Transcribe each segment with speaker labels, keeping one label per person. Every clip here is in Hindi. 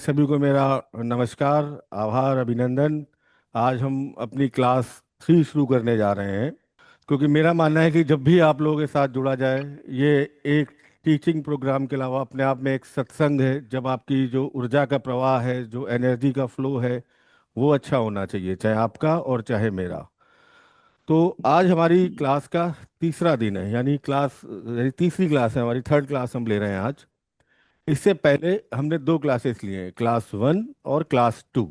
Speaker 1: सभी को मेरा नमस्कार, आभार, अभिनंदन। आज हम अपनी क्लास 3 शुरू करने जा रहे हैं, क्योंकि मेरा मानना है कि जब भी आप लोगों के साथ जुड़ा जाए, ये एक टीचिंग प्रोग्राम के अलावा अपने आप में एक सत्संग है। जब आपकी जो ऊर्जा का प्रवाह है, जो एनर्जी का फ्लो है, वो अच्छा होना चाहिए, चाहे आपका और चाहे मेरा। तो आज हमारी क्लास का तीसरा दिन है, यानी तीसरी क्लास है हमारी, थर्ड क्लास हम ले रहे हैं आज। इससे पहले हमने 2 क्लासेस लिए हैं, क्लास 1 और क्लास 2।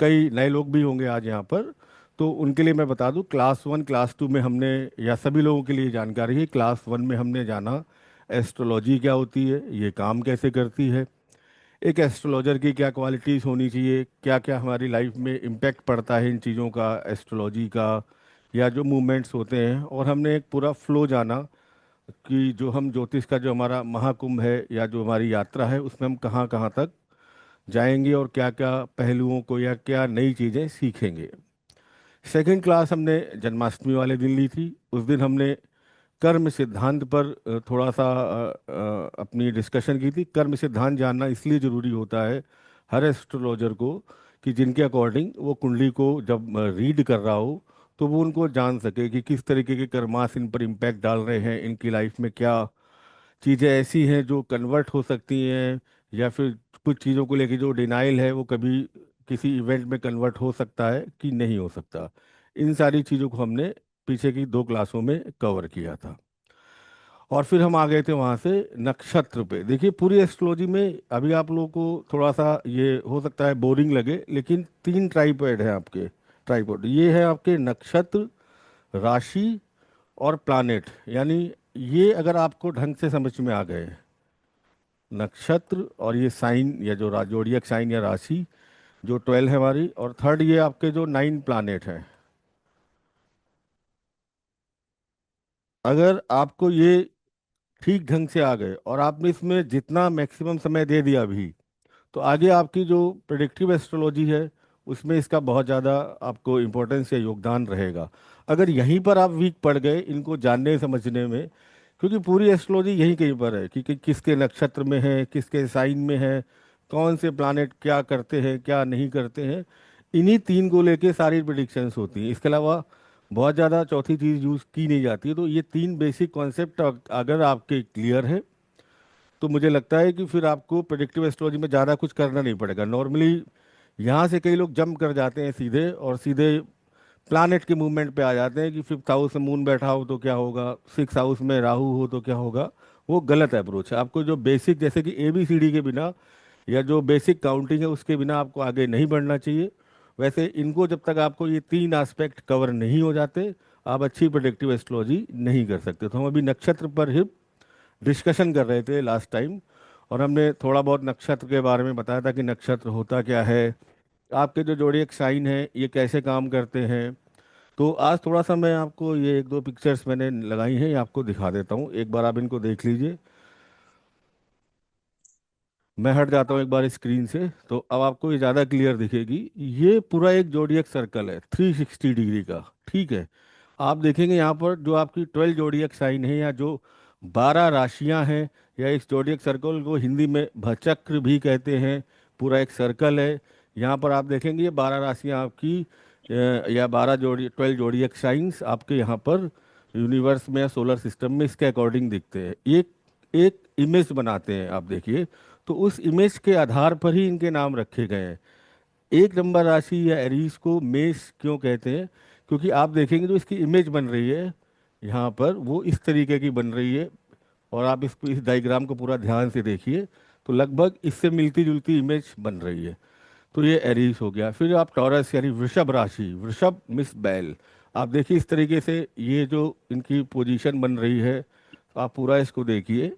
Speaker 1: कई नए लोग भी होंगे आज यहाँ पर, तो उनके लिए मैं बता दूं, क्लास 1 क्लास 2 में हमने, या सभी लोगों के लिए जानकारी है, क्लास 1 में हमने जाना एस्ट्रोलॉजी क्या होती है, ये काम कैसे करती है, एक एस्ट्रोलॉजर की क्या क्वालिटीज़ होनी चाहिए, क्या क्या हमारी लाइफ में इम्पैक्ट पड़ता है इन चीज़ों का, एस्ट्रोलॉजी का, या जो मूवमेंट्स होते हैं। और हमने एक पूरा फ्लो जाना कि जो हम ज्योतिष का जो हमारा महाकुंभ है, या जो हमारी यात्रा है, उसमें हम कहाँ कहाँ तक जाएंगे और क्या क्या पहलुओं को या क्या नई चीज़ें सीखेंगे। सेकंड क्लास हमने जन्माष्टमी वाले दिन ली थी। उस दिन हमने कर्म सिद्धांत पर थोड़ा सा अपनी डिस्कशन की थी। कर्म सिद्धांत जानना इसलिए ज़रूरी होता है हर एस्ट्रोलॉजर को, कि जिनके अकॉर्डिंग वो कुंडली को जब रीड कर रहा हो, तो वो उनको जान सके कि किस तरीके के कर्मास इन पर इम्पैक्ट डाल रहे हैं, इनकी लाइफ में क्या चीज़ें ऐसी हैं जो कन्वर्ट हो सकती हैं, या फिर कुछ चीज़ों को लेकर जो डिनाइल है वो कभी किसी इवेंट में कन्वर्ट हो सकता है कि नहीं हो सकता। इन सारी चीज़ों को हमने पीछे की 2 क्लासों में कवर किया था। और फिर हम आ गए थे वहाँ से नक्षत्र पे। देखिए, पूरी एस्ट्रोलॉजी में अभी आप लोगों को थोड़ा सा ये हो सकता है बोरिंग लगे, लेकिन 3 ट्राइपॉड हैं आपके। ट्राइपॉड ये है आपके नक्षत्र, राशि और प्लानेट। यानी ये अगर आपको ढंग से समझ में आ गए, नक्षत्र और ये साइन या जो जोडियक साइन या राशि, जो 12 है हमारी, और थर्ड ये आपके जो 9 प्लानेट हैं, अगर आपको ये ठीक ढंग से आ गए और आपने इसमें जितना मैक्सिमम समय दे दिया अभी, तो आगे आपकी जो प्रेडिक्टिव एस्ट्रोलॉजी है, उसमें इसका बहुत ज़्यादा आपको इम्पोर्टेंस या योगदान रहेगा। अगर यहीं पर आप वीक पड़ गए इनको जानने समझने में, क्योंकि पूरी एस्ट्रोलॉजी यहीं कहीं पर है कि किसके नक्षत्र में है, किसके साइन में है, कौन से प्लानेट क्या करते हैं क्या नहीं करते हैं, इन्हीं 3 को लेके सारी प्रिडिक्शंस होती हैं। इसके अलावा बहुत ज़्यादा चौथी चीज़ यूज़ की नहीं जाती है। तो ये 3 बेसिक कॉन्सेप्ट अगर आपके क्लियर है, तो मुझे लगता है कि फिर आपको प्रेडिक्टिव एस्ट्रोलॉजी में ज़्यादा कुछ करना नहीं पड़ेगा। नॉर्मली यहाँ से कई लोग जंप कर जाते हैं सीधे, और सीधे प्लानेट के मूवमेंट पे आ जाते हैं कि 5th हाउस में मून बैठा हो तो क्या होगा, 6th हाउस में राहु हो तो क्या होगा। वो गलत अप्रोच है। आपको जो बेसिक, जैसे कि ABCD के बिना, या जो बेसिक काउंटिंग है उसके बिना आपको आगे नहीं बढ़ना चाहिए। वैसे इनको जब तक आपको ये 3 एस्पेक्ट कवर नहीं हो जाते, आप अच्छी प्रोडक्टिव एस्ट्रोलॉजी नहीं कर सकते। तो हम अभी नक्षत्र पर ही डिस्कशन कर रहे थे लास्ट टाइम, और हमने थोड़ा बहुत नक्षत्र के बारे में बताया था कि नक्षत्र होता क्या है, आपके जो जोड़ियक साइन है ये कैसे काम करते हैं। तो आज थोड़ा सा मैं आपको ये 1-2 पिक्चर्स मैंने लगाई हैं, ये आपको दिखा देता हूँ, एक बार आप इनको देख लीजिए। मैं हट जाता हूँ एक बार स्क्रीन से, तो अब आपको ये ज़्यादा क्लियर दिखेगी। ये पूरा एक जोडियक सर्कल है 360 डिग्री का, ठीक है। आप देखेंगे यहाँ पर जो आपकी 12 जोडियक साइन है, या जो 12 राशियाँ हैं, या इस जोडियक सर्कल को हिंदी में भचक्र भी कहते हैं, पूरा एक सर्कल है। यहाँ पर आप देखेंगे ये 12 राशियाँ आपकी, या 12 जोड़ी 12 जोडियक साइंस आपके यहाँ पर यूनिवर्स में या सोलर सिस्टम में इसके अकॉर्डिंग दिखते हैं। एक एक इमेज बनाते हैं, आप देखिए। तो उस इमेज के आधार पर ही इनके नाम रखे गए हैं। 1 नंबर राशि या एरीज को मेष क्यों कहते हैं, क्योंकि आप देखेंगे जो इसकी इमेज बन रही है यहाँ पर, वो इस तरीके की बन रही है। और आप इस डायग्राम को पूरा ध्यान से देखिए, तो लगभग इससे मिलती जुलती इमेज बन रही है। तो ये एरीज हो गया। फिर आप टॉरस यानी वृषभ राशि, वृषभ मिस बैल, आप देखिए इस तरीके से ये जो इनकी पोजीशन बन रही है, तो आप पूरा इसको देखिए।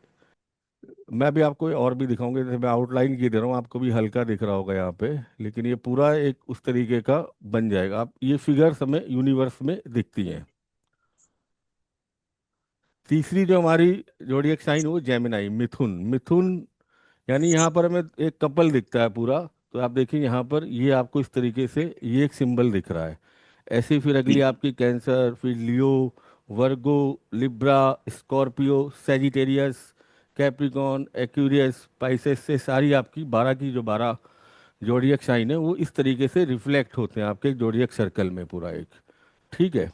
Speaker 1: मैं भी आपको और भी दिखाऊंगा, जैसे मैं आउटलाइन की दे रहा हूँ, आपको भी हल्का दिख रहा होगा यहाँ पे, लेकिन ये पूरा एक उस तरीके का बन जाएगा। आप ये फिगर्स हमें यूनिवर्स में दिखती हैं। तीसरी जो हमारी जोडियक साइन वो जेमिनाई, मिथुन। मिथुन यानी यहाँ पर हमें एक कपल दिखता है पूरा। तो आप देखिए यहाँ पर ये आपको इस तरीके से ये एक सिंबल दिख रहा है। ऐसे ही फिर अगली आपकी कैंसर, फिर Leo, Virgo, Libra, Scorpio, Sagittarius, Capricorn, Aquarius, Pisces से सारी आपकी 12 की जो 12 जोडियक साइन है वो इस तरीके से रिफ्लेक्ट होते हैं आपके जोडियक सर्कल में पूरा एक। ठीक है।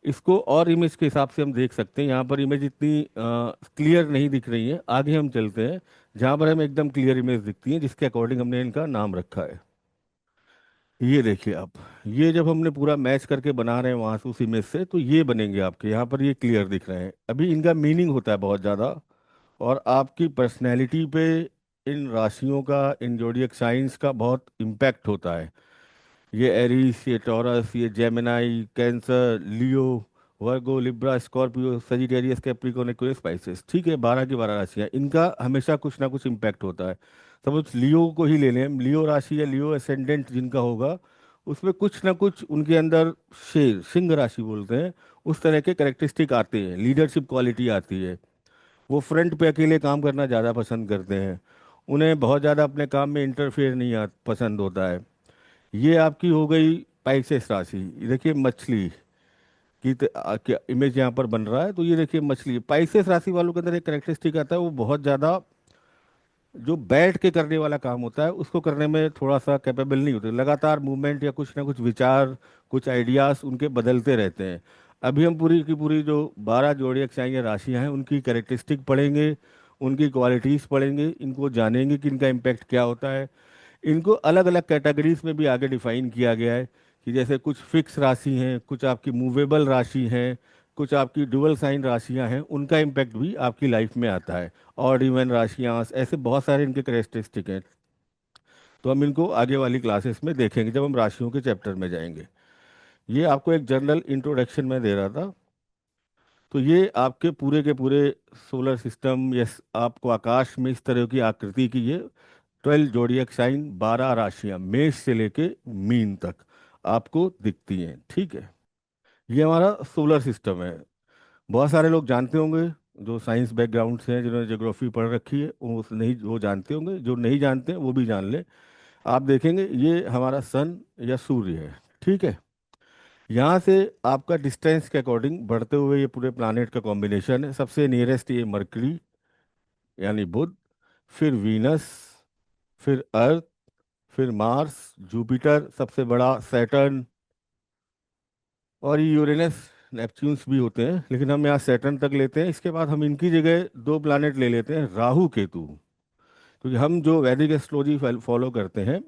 Speaker 1: इसको और इमेज के हिसाब से हम देख सकते हैं। यहाँ पर इमेज इतनी क्लियर नहीं दिख रही है, आगे हम चलते हैं जहाँ पर हमें एकदम क्लियर इमेज दिखती है, जिसके अकॉर्डिंग हमने इनका नाम रखा है। ये देखिए आप, ये जब हमने पूरा मैच करके बना रहे हैं वहाँ से उस इमेज से, तो ये बनेंगे आपके यहाँ पर, ये क्लियर दिख रहे हैं। अभी इनका मीनिंग होता है बहुत ज़्यादा, और आपकी पर्सनैलिटी पे इन राशियों का, इन जोडियक साइंस का बहुत इम्पैक्ट होता है। ये एरीस, ये टॉरस, ये Gemini, Cancer, Leo, Virgo, Libra, Scorpio, Sagittarius, Capricorn, Aquarius, Pisces. ठीक है, 12 की 12 राशियाँ, इनका हमेशा कुछ ना कुछ इम्पैक्ट होता है। सपोज लियो को ही ले लें, लियो राशि या लियो एसेंडेंट जिनका होगा, उसमें कुछ ना कुछ उनके अंदर, शेर, सिंह राशि बोलते हैं, उस तरह के करेक्टरिस्टिक आते हैं, लीडरशिप क्वालिटी आती है। वो फ्रंट पे अकेले काम करना ज़्यादा पसंद करते हैं, उन्हें बहुत ज़्यादा अपने काम में इंटरफेयर नहीं पसंद होता है। ये आपकी हो गई पाइसेस राशि। ये देखिए मछली की इमेज यहाँ पर बन रहा है, तो ये देखिए मछली, पाइसेस राशि वालों के अंदर एक करेक्टरिस्टिक आता है, वो बहुत ज़्यादा जो बैठ के करने वाला काम होता है उसको करने में थोड़ा सा कैपेबल नहीं होते, लगातार मूवमेंट या कुछ ना कुछ विचार, कुछ आइडियाज उनके बदलते रहते हैं। अभी हम पूरी की पूरी जो 12 जोड़ी अक्षाएं या राशियां हैं उनकी कैरेक्टरिस्टिक पढ़ेंगे, उनकी क्वालिटीज़ पढ़ेंगे, इनको जानेंगे कि इनका इम्पैक्ट क्या होता है। इनको अलग अलग कैटेगरीज में भी आगे डिफाइन किया गया है, कि जैसे कुछ फिक्स राशि हैं, कुछ आपकी मूवेबल राशि हैं, कुछ आपकी डुअल साइन राशियां हैं, उनका इम्पैक्ट भी आपकी लाइफ में आता है। और इवन राशियां, ऐसे बहुत सारे इनके करेक्टरिस्टिक हैं। तो हम इनको आगे वाली क्लासेस में देखेंगे जब हम राशियों के चैप्टर में जाएंगे। ये आपको एक जनरल इंट्रोडक्शन में दे रहा था। तो ये आपके पूरे के पूरे सोलर सिस्टम, यस, आपको आकाश में इस तरह की आकृति की ये 12 जोडियक साइन, 12 राशियां, मेष से लेके मीन तक आपको दिखती हैं। ठीक है, ये हमारा सोलर सिस्टम है। बहुत सारे लोग जानते होंगे, जो साइंस बैकग्राउंड से हैं, जिन्होंने ज्योग्राफी पढ़ रखी है, वो जानते होंगे, जो नहीं जानते हैं वो भी जान ले। आप देखेंगे ये हमारा सन या सूर्य है। ठीक है, यहाँ से आपका डिस्टेंस के अकॉर्डिंग बढ़ते हुए ये पूरे प्लानेट का कॉम्बिनेशन है। सबसे नियरेस्ट ये मरकरी यानी बुध, फिर वीनस, फिर अर्थ, फिर मार्स, जुपिटर सबसे बड़ा, सैटर्न, और ये यूरेनस, नेपच्यून्स भी होते हैं, लेकिन हम यहाँ सैटर्न तक लेते हैं। इसके बाद हम इनकी जगह दो प्लानेट ले लेते हैं, राहु केतु। क्योंकि हम जो वैदिक एस्ट्रोलॉजी फॉलो करते हैं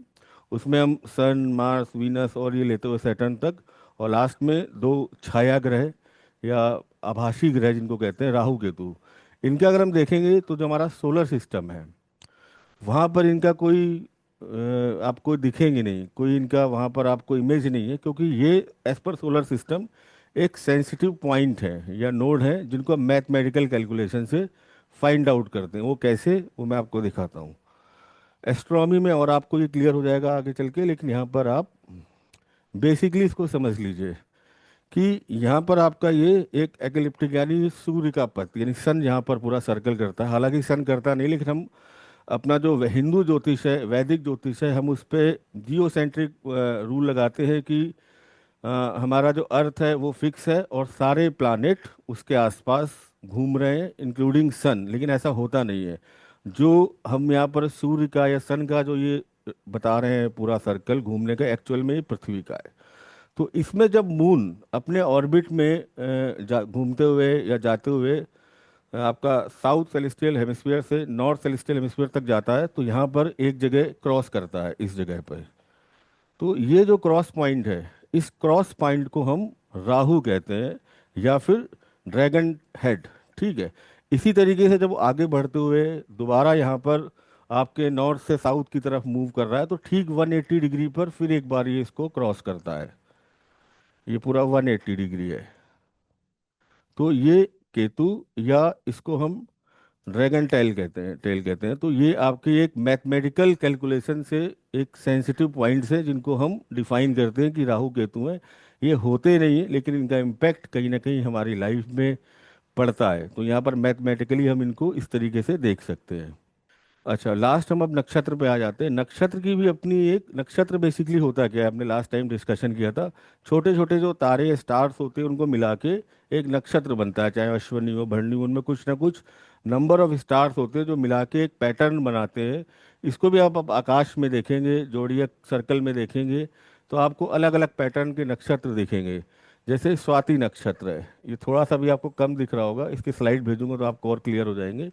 Speaker 1: उसमें हम सन, मार्स, वीनस और ये लेते हुए सैटर्न तक, और लास्ट में दो छाया ग्रह या आभासी ग्रह जिनको कहते हैं, राहु केतु। इनका अगर हम देखेंगे तो जो हमारा सोलर सिस्टम है वहाँ पर इनका कोई आपको दिखेंगे नहीं, कोई इनका वहाँ पर आपको इमेज नहीं है, क्योंकि ये एज पर सोलर सिस्टम एक सेंसिटिव पॉइंट है या नोड है, जिनको हम मैथमेटिकल कैलकुलेशन से फाइंड आउट करते हैं। वो कैसे, वो मैं आपको दिखाता हूँ एस्ट्रोनॉमी में, और आपको ये क्लियर हो जाएगा आगे चल के। लेकिन यहाँ पर आप बेसिकली इसको समझ लीजिए कि यहाँ पर आपका ये एक एक्लिप्टिक यानी सूर्य का पथ, यानी सन यहाँ पर पूरा सर्कल करता है। हालांकि सन करता नहीं, लेकिन हम अपना जो हिंदू ज्योतिष है, वैदिक ज्योतिष है, हम उस पे जियो सेंट्रिक रूल लगाते हैं कि हमारा जो अर्थ है वो फिक्स है और सारे प्लानेट उसके आसपास घूम रहे हैं, इंक्लूडिंग सन। लेकिन ऐसा होता नहीं है। जो हम यहाँ पर सूर्य का या सन का जो ये बता रहे हैं पूरा सर्कल घूमने का, एक्चुअल में ये पृथ्वी का है। तो इसमें जब मून अपने ऑर्बिट में घूमते हुए या जाते हुए आपका साउथ सेलेस्टियल हेमिस्फीयर से नॉर्थ सेलेस्टियल हेमिस्फीयर तक जाता है, तो यहाँ पर एक जगह क्रॉस करता है, इस जगह पर। तो ये जो क्रॉस पॉइंट है, इस क्रॉस पॉइंट को हम राहु कहते हैं या फिर ड्रैगन हेड। ठीक है, इसी तरीके से जब वो आगे बढ़ते हुए दोबारा यहाँ पर आपके नॉर्थ से साउथ की तरफ मूव कर रहा है, तो ठीक 180 डिग्री पर फिर एक बार ये इसको क्रॉस करता है। ये पूरा 180 डिग्री है। तो ये केतु, या इसको हम ड्रैगन टेल कहते हैं। तो ये आपकी एक मैथमेटिकल कैलकुलेशन से एक सेंसिटिव पॉइंट्स है, जिनको हम डिफाइन करते हैं कि राहु केतु हैं। ये होते नहीं है, लेकिन इनका इम्पैक्ट कहीं ना कहीं हमारी लाइफ में पड़ता है। तो यहाँ पर मैथमेटिकली हम इनको इस तरीके से देख सकते हैं। अच्छा, लास्ट हम अब नक्षत्र पे आ जाते हैं। नक्षत्र की भी अपनी एक, नक्षत्र बेसिकली होता क्या है, हमने लास्ट टाइम डिस्कशन किया था। छोटे छोटे जो तारे स्टार्स होते हैं उनको मिला के एक नक्षत्र बनता है, चाहे अश्वनी हो, भरणी हो, उनमें कुछ ना कुछ नंबर ऑफ स्टार्स होते हैं जो मिला के एक पैटर्न बनाते हैं। इसको भी आप अब आकाश में देखेंगे, जोड़ियक सर्कल में देखेंगे, तो आपको अलग अलग पैटर्न के नक्षत्र दिखेंगे। जैसे स्वाति नक्षत्र है, ये थोड़ा सा भी आपको कम दिख रहा होगा, इसकी स्लाइड भेजूंगा तो आपको और क्लियर हो जाएंगे।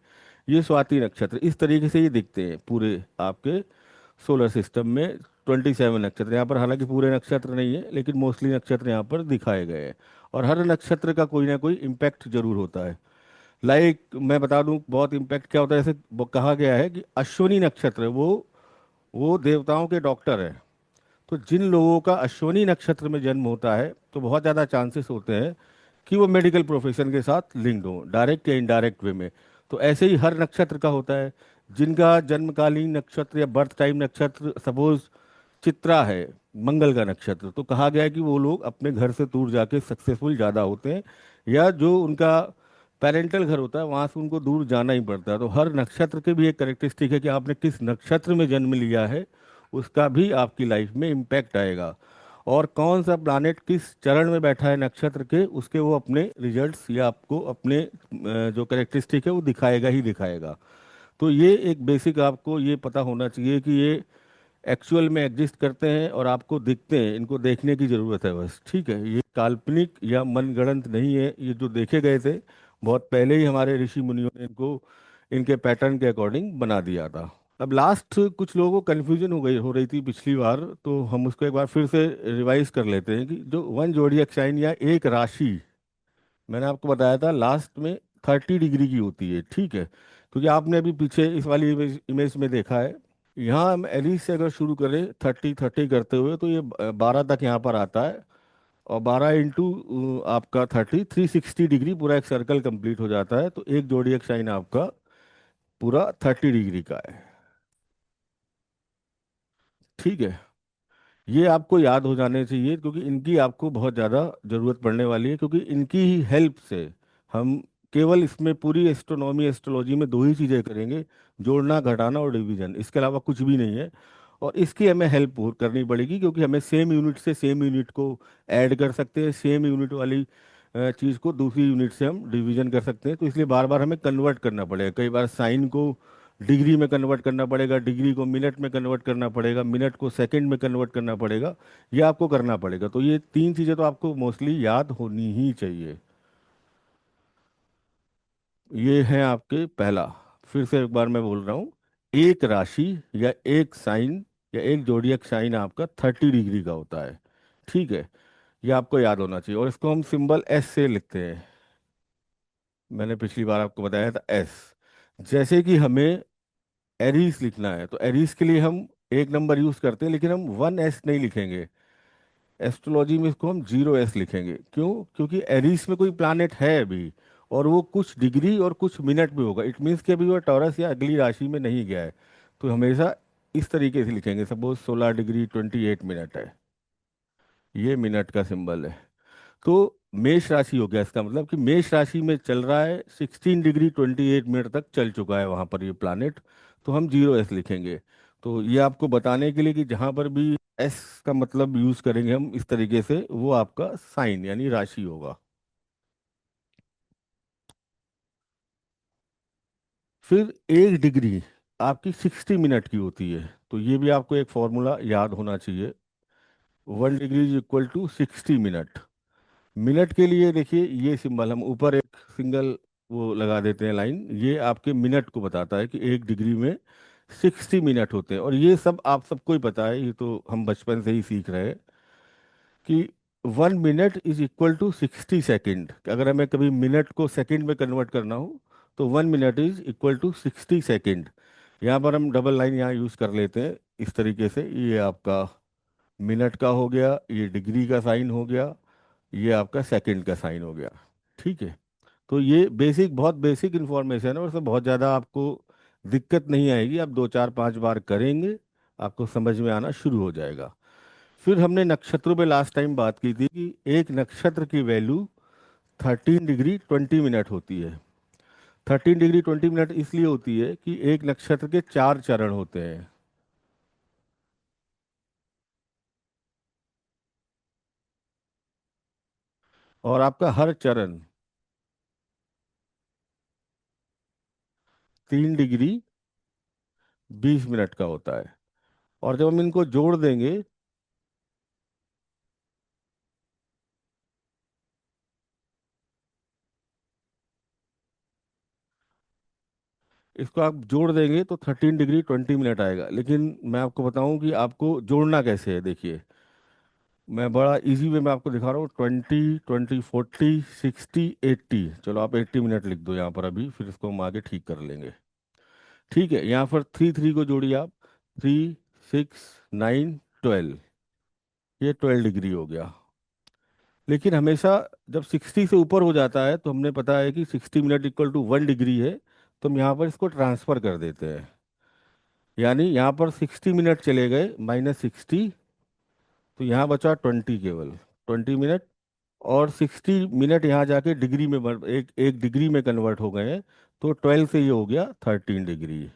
Speaker 1: ये स्वाति नक्षत्र इस तरीके से ये दिखते हैं पूरे आपके सोलर सिस्टम में। 27 नक्षत्र यहाँ पर, हालांकि पूरे नक्षत्र नहीं है लेकिन मोस्टली नक्षत्र यहाँ पर दिखाए गए हैं। और हर नक्षत्र का कोई ना कोई इम्पैक्ट जरूर होता है। लाइक मैं बता दूं बहुत इम्पैक्ट क्या होता है, जैसे वो कहा गया है कि अश्विनी नक्षत्र है, वो देवताओं के डॉक्टर है। तो जिन लोगों का अश्विनी नक्षत्र में जन्म होता है तो बहुत ज़्यादा चांसेस होते हैं कि वो मेडिकल प्रोफेशन के साथ लिंक्ड हो, डायरेक्ट या इनडायरेक्ट वे में। तो ऐसे ही हर नक्षत्र का होता है। जिनका जन्मकालीन नक्षत्र या बर्थ टाइम नक्षत्र सपोज चित्रा है, मंगल का नक्षत्र, तो कहा गया है कि वो लोग अपने घर से दूर जाके सक्सेसफुल ज़्यादा होते हैं। या जो उनका पेरेंटल घर होता है वहाँ से उनको दूर जाना ही पड़ता है। तो हर नक्षत्र के भी एक करेक्टरिस्टिक है कि आपने किस नक्षत्र में जन्म लिया है, उसका भी आपकी लाइफ में इम्पैक्ट आएगा। और कौन सा प्लैनेट किस चरण में बैठा है नक्षत्र के, उसके वो अपने रिजल्ट्स या आपको अपने जो करेक्टरिस्टिक है वो दिखाएगा ही दिखाएगा। तो ये एक बेसिक आपको ये पता होना चाहिए कि ये एक्चुअल में एग्जिस्ट करते हैं और आपको दिखते हैं, इनको देखने की ज़रूरत है बस, ठीक है। ये काल्पनिक या मनगढ़ंत नहीं है, ये जो देखे गए थे बहुत पहले ही हमारे ऋषि मुनियों ने इनको इनके पैटर्न के अकॉर्डिंग बना दिया था। अब लास्ट कुछ लोगों को कन्फ्यूजन हो रही थी पिछली बार, तो हम उसको एक बार फिर से रिवाइज कर लेते हैं कि जो वन जोडियक साइन या एक राशि, मैंने आपको बताया था लास्ट में 30 डिग्री की होती है, ठीक है। क्योंकि आपने अभी पीछे इस वाली इमेज में देखा है, यहाँ हम एलिस से अगर शुरू करें 30 30 करते हुए तो ये 12 तक यहाँ पर आता है। और 12 इंटू आपका 30 360 डिग्री, पूरा एक सर्कल कंप्लीट हो जाता है। तो एक जोडियक साइन आपका पूरा 30 डिग्री का है, ठीक है। ये आपको याद हो जाने चाहिए क्योंकि इनकी आपको बहुत ज़्यादा ज़रूरत पड़ने वाली है, क्योंकि इनकी ही हेल्प से हम केवल इसमें पूरी एस्ट्रोनॉमी एस्ट्रोलॉजी में दो ही चीज़ें करेंगे, जोड़ना घटाना और डिवीजन, इसके अलावा कुछ भी नहीं है। और इसकी हमें हेल्प करनी पड़ेगी क्योंकि हमें सेम यूनिट से सेम यूनिट को ऐड कर सकते हैं, सेम यूनिट वाली चीज़ को दूसरी यूनिट से हम डिवीजन कर सकते हैं। तो इसलिए बार बार हमें कन्वर्ट करना पड़ेगा, कई बार साइन को डिग्री में कन्वर्ट करना पड़ेगा, डिग्री को मिनट में कन्वर्ट करना पड़ेगा, मिनट को सेकंड में कन्वर्ट करना पड़ेगा। ये आपको करना पड़ेगा। तो ये तीन चीज़ें तो आपको मोस्टली याद होनी ही चाहिए। ये है आपके पहला, फिर से एक बार मैं बोल रहा हूँ, एक राशि या एक साइन या एक जोडियक साइन आपका 30 डिग्री का होता है, ठीक है। ये आपको याद होना चाहिए और इसको हम सिंबल एस से लिखते हैं। मैंने पिछली बार आपको बताया था एस। जैसे कि हमें एरीज लिखना है तो एरीज के लिए हम एक नंबर यूज करते हैं, लेकिन हम 1S नहीं लिखेंगे। एस्ट्रोलॉजी में इसको हम 0S लिखेंगे। क्यों? क्योंकि एरीज में कोई प्लैनेट है अभी, और वो कुछ डिग्री और कुछ मिनट में होगा। इट मीन्स कि अभी वो टॉरस या अगली राशि में नहीं गया है। तो हमेशा इस तरीके से लिखेंगे, सपोज 16 डिग्री 28 मिनट है, ये मिनट का सिंबल है। तो मेष राशि हो गया, इसका मतलब कि मेष राशि में चल रहा है, 16 डिग्री 28 मिनट तक चल चुका है वहां पर ये प्लानिट। तो हम 0S लिखेंगे। तो ये आपको बताने के लिए कि जहां पर भी एस का मतलब यूज करेंगे हम इस तरीके से, वो आपका साइन यानी राशि होगा। फिर एक डिग्री आपकी 60 मिनट की होती है। तो ये भी आपको एक फॉर्मूला याद होना चाहिए। 1 degree is equal to 60 minute. Minute के लिए देखिए ये सिंबल हम ऊपर एक सिंगल वो लगा देते हैं लाइन, ये आपके मिनट को बताता है कि 1 डिग्री में 60 मिनट होते हैं। और ये सब आप सबको ही पता है, ये तो हम बचपन से ही सीख रहे हैं कि 1 minute is equal to 60 second. अगर हमें कभी मिनट को सेकंड में कन्वर्ट करना हो तो 1 minute is equal to 60 second. यहाँ पर हम डबल लाइन यहाँ यूज़ कर लेते हैं इस तरीके से। ये आपका मिनट का हो गया, ये डिग्री का साइन हो गया, ये आपका सेकंड का साइन हो गया, ठीक है। तो ये बेसिक, बहुत बेसिक इन्फॉर्मेशन है और इसमें बहुत ज़्यादा आपको दिक्कत नहीं आएगी। आप 2 4 5 बार करेंगे, आपको समझ में आना शुरू हो जाएगा। फिर हमने नक्षत्रों पे लास्ट टाइम बात की थी कि एक नक्षत्र की वैल्यू 13 डिग्री 20 मिनट होती है। 13 डिग्री 20 मिनट इसलिए होती है कि एक नक्षत्र के 4 चरण होते हैं। और आपका हर चरण 3 डिग्री 20 मिनट का होता है। और जब हम इनको जोड़ देंगे, इसको आप जोड़ देंगे तो 13 डिग्री 20 मिनट आएगा। लेकिन मैं आपको बताऊं कि आपको जोड़ना कैसे है, देखिए। मैं बड़ा इजी वे में आपको दिखा रहा हूँ। 20 20 40 60 80। चलो आप 80 मिनट लिख दो यहाँ पर अभी, फिर इसको हम आगे ठीक कर लेंगे। ठीक है, यहाँ पर थ्री थ्री को जोड़िए आप। 3 6 9 12। ये 12 डिग्री हो गया। लेकिन हमेशा जब 60 से ऊपर हो जाता है तो हमने पता है कि 60 मिनट इक्वल टू 1 डिग्री है, तो हम यहाँ पर इसको ट्रांसफर कर देते हैं। यानी यहाँ पर 60 मिनट चले गए -60, तो यहाँ बचा 20 केवल। 20 मिनट। और 60 मिनट यहाँ जाके डिग्री में एक एक डिग्री में कन्वर्ट हो गए हैं, तो 12 से ये हो गया 13 डिग्री।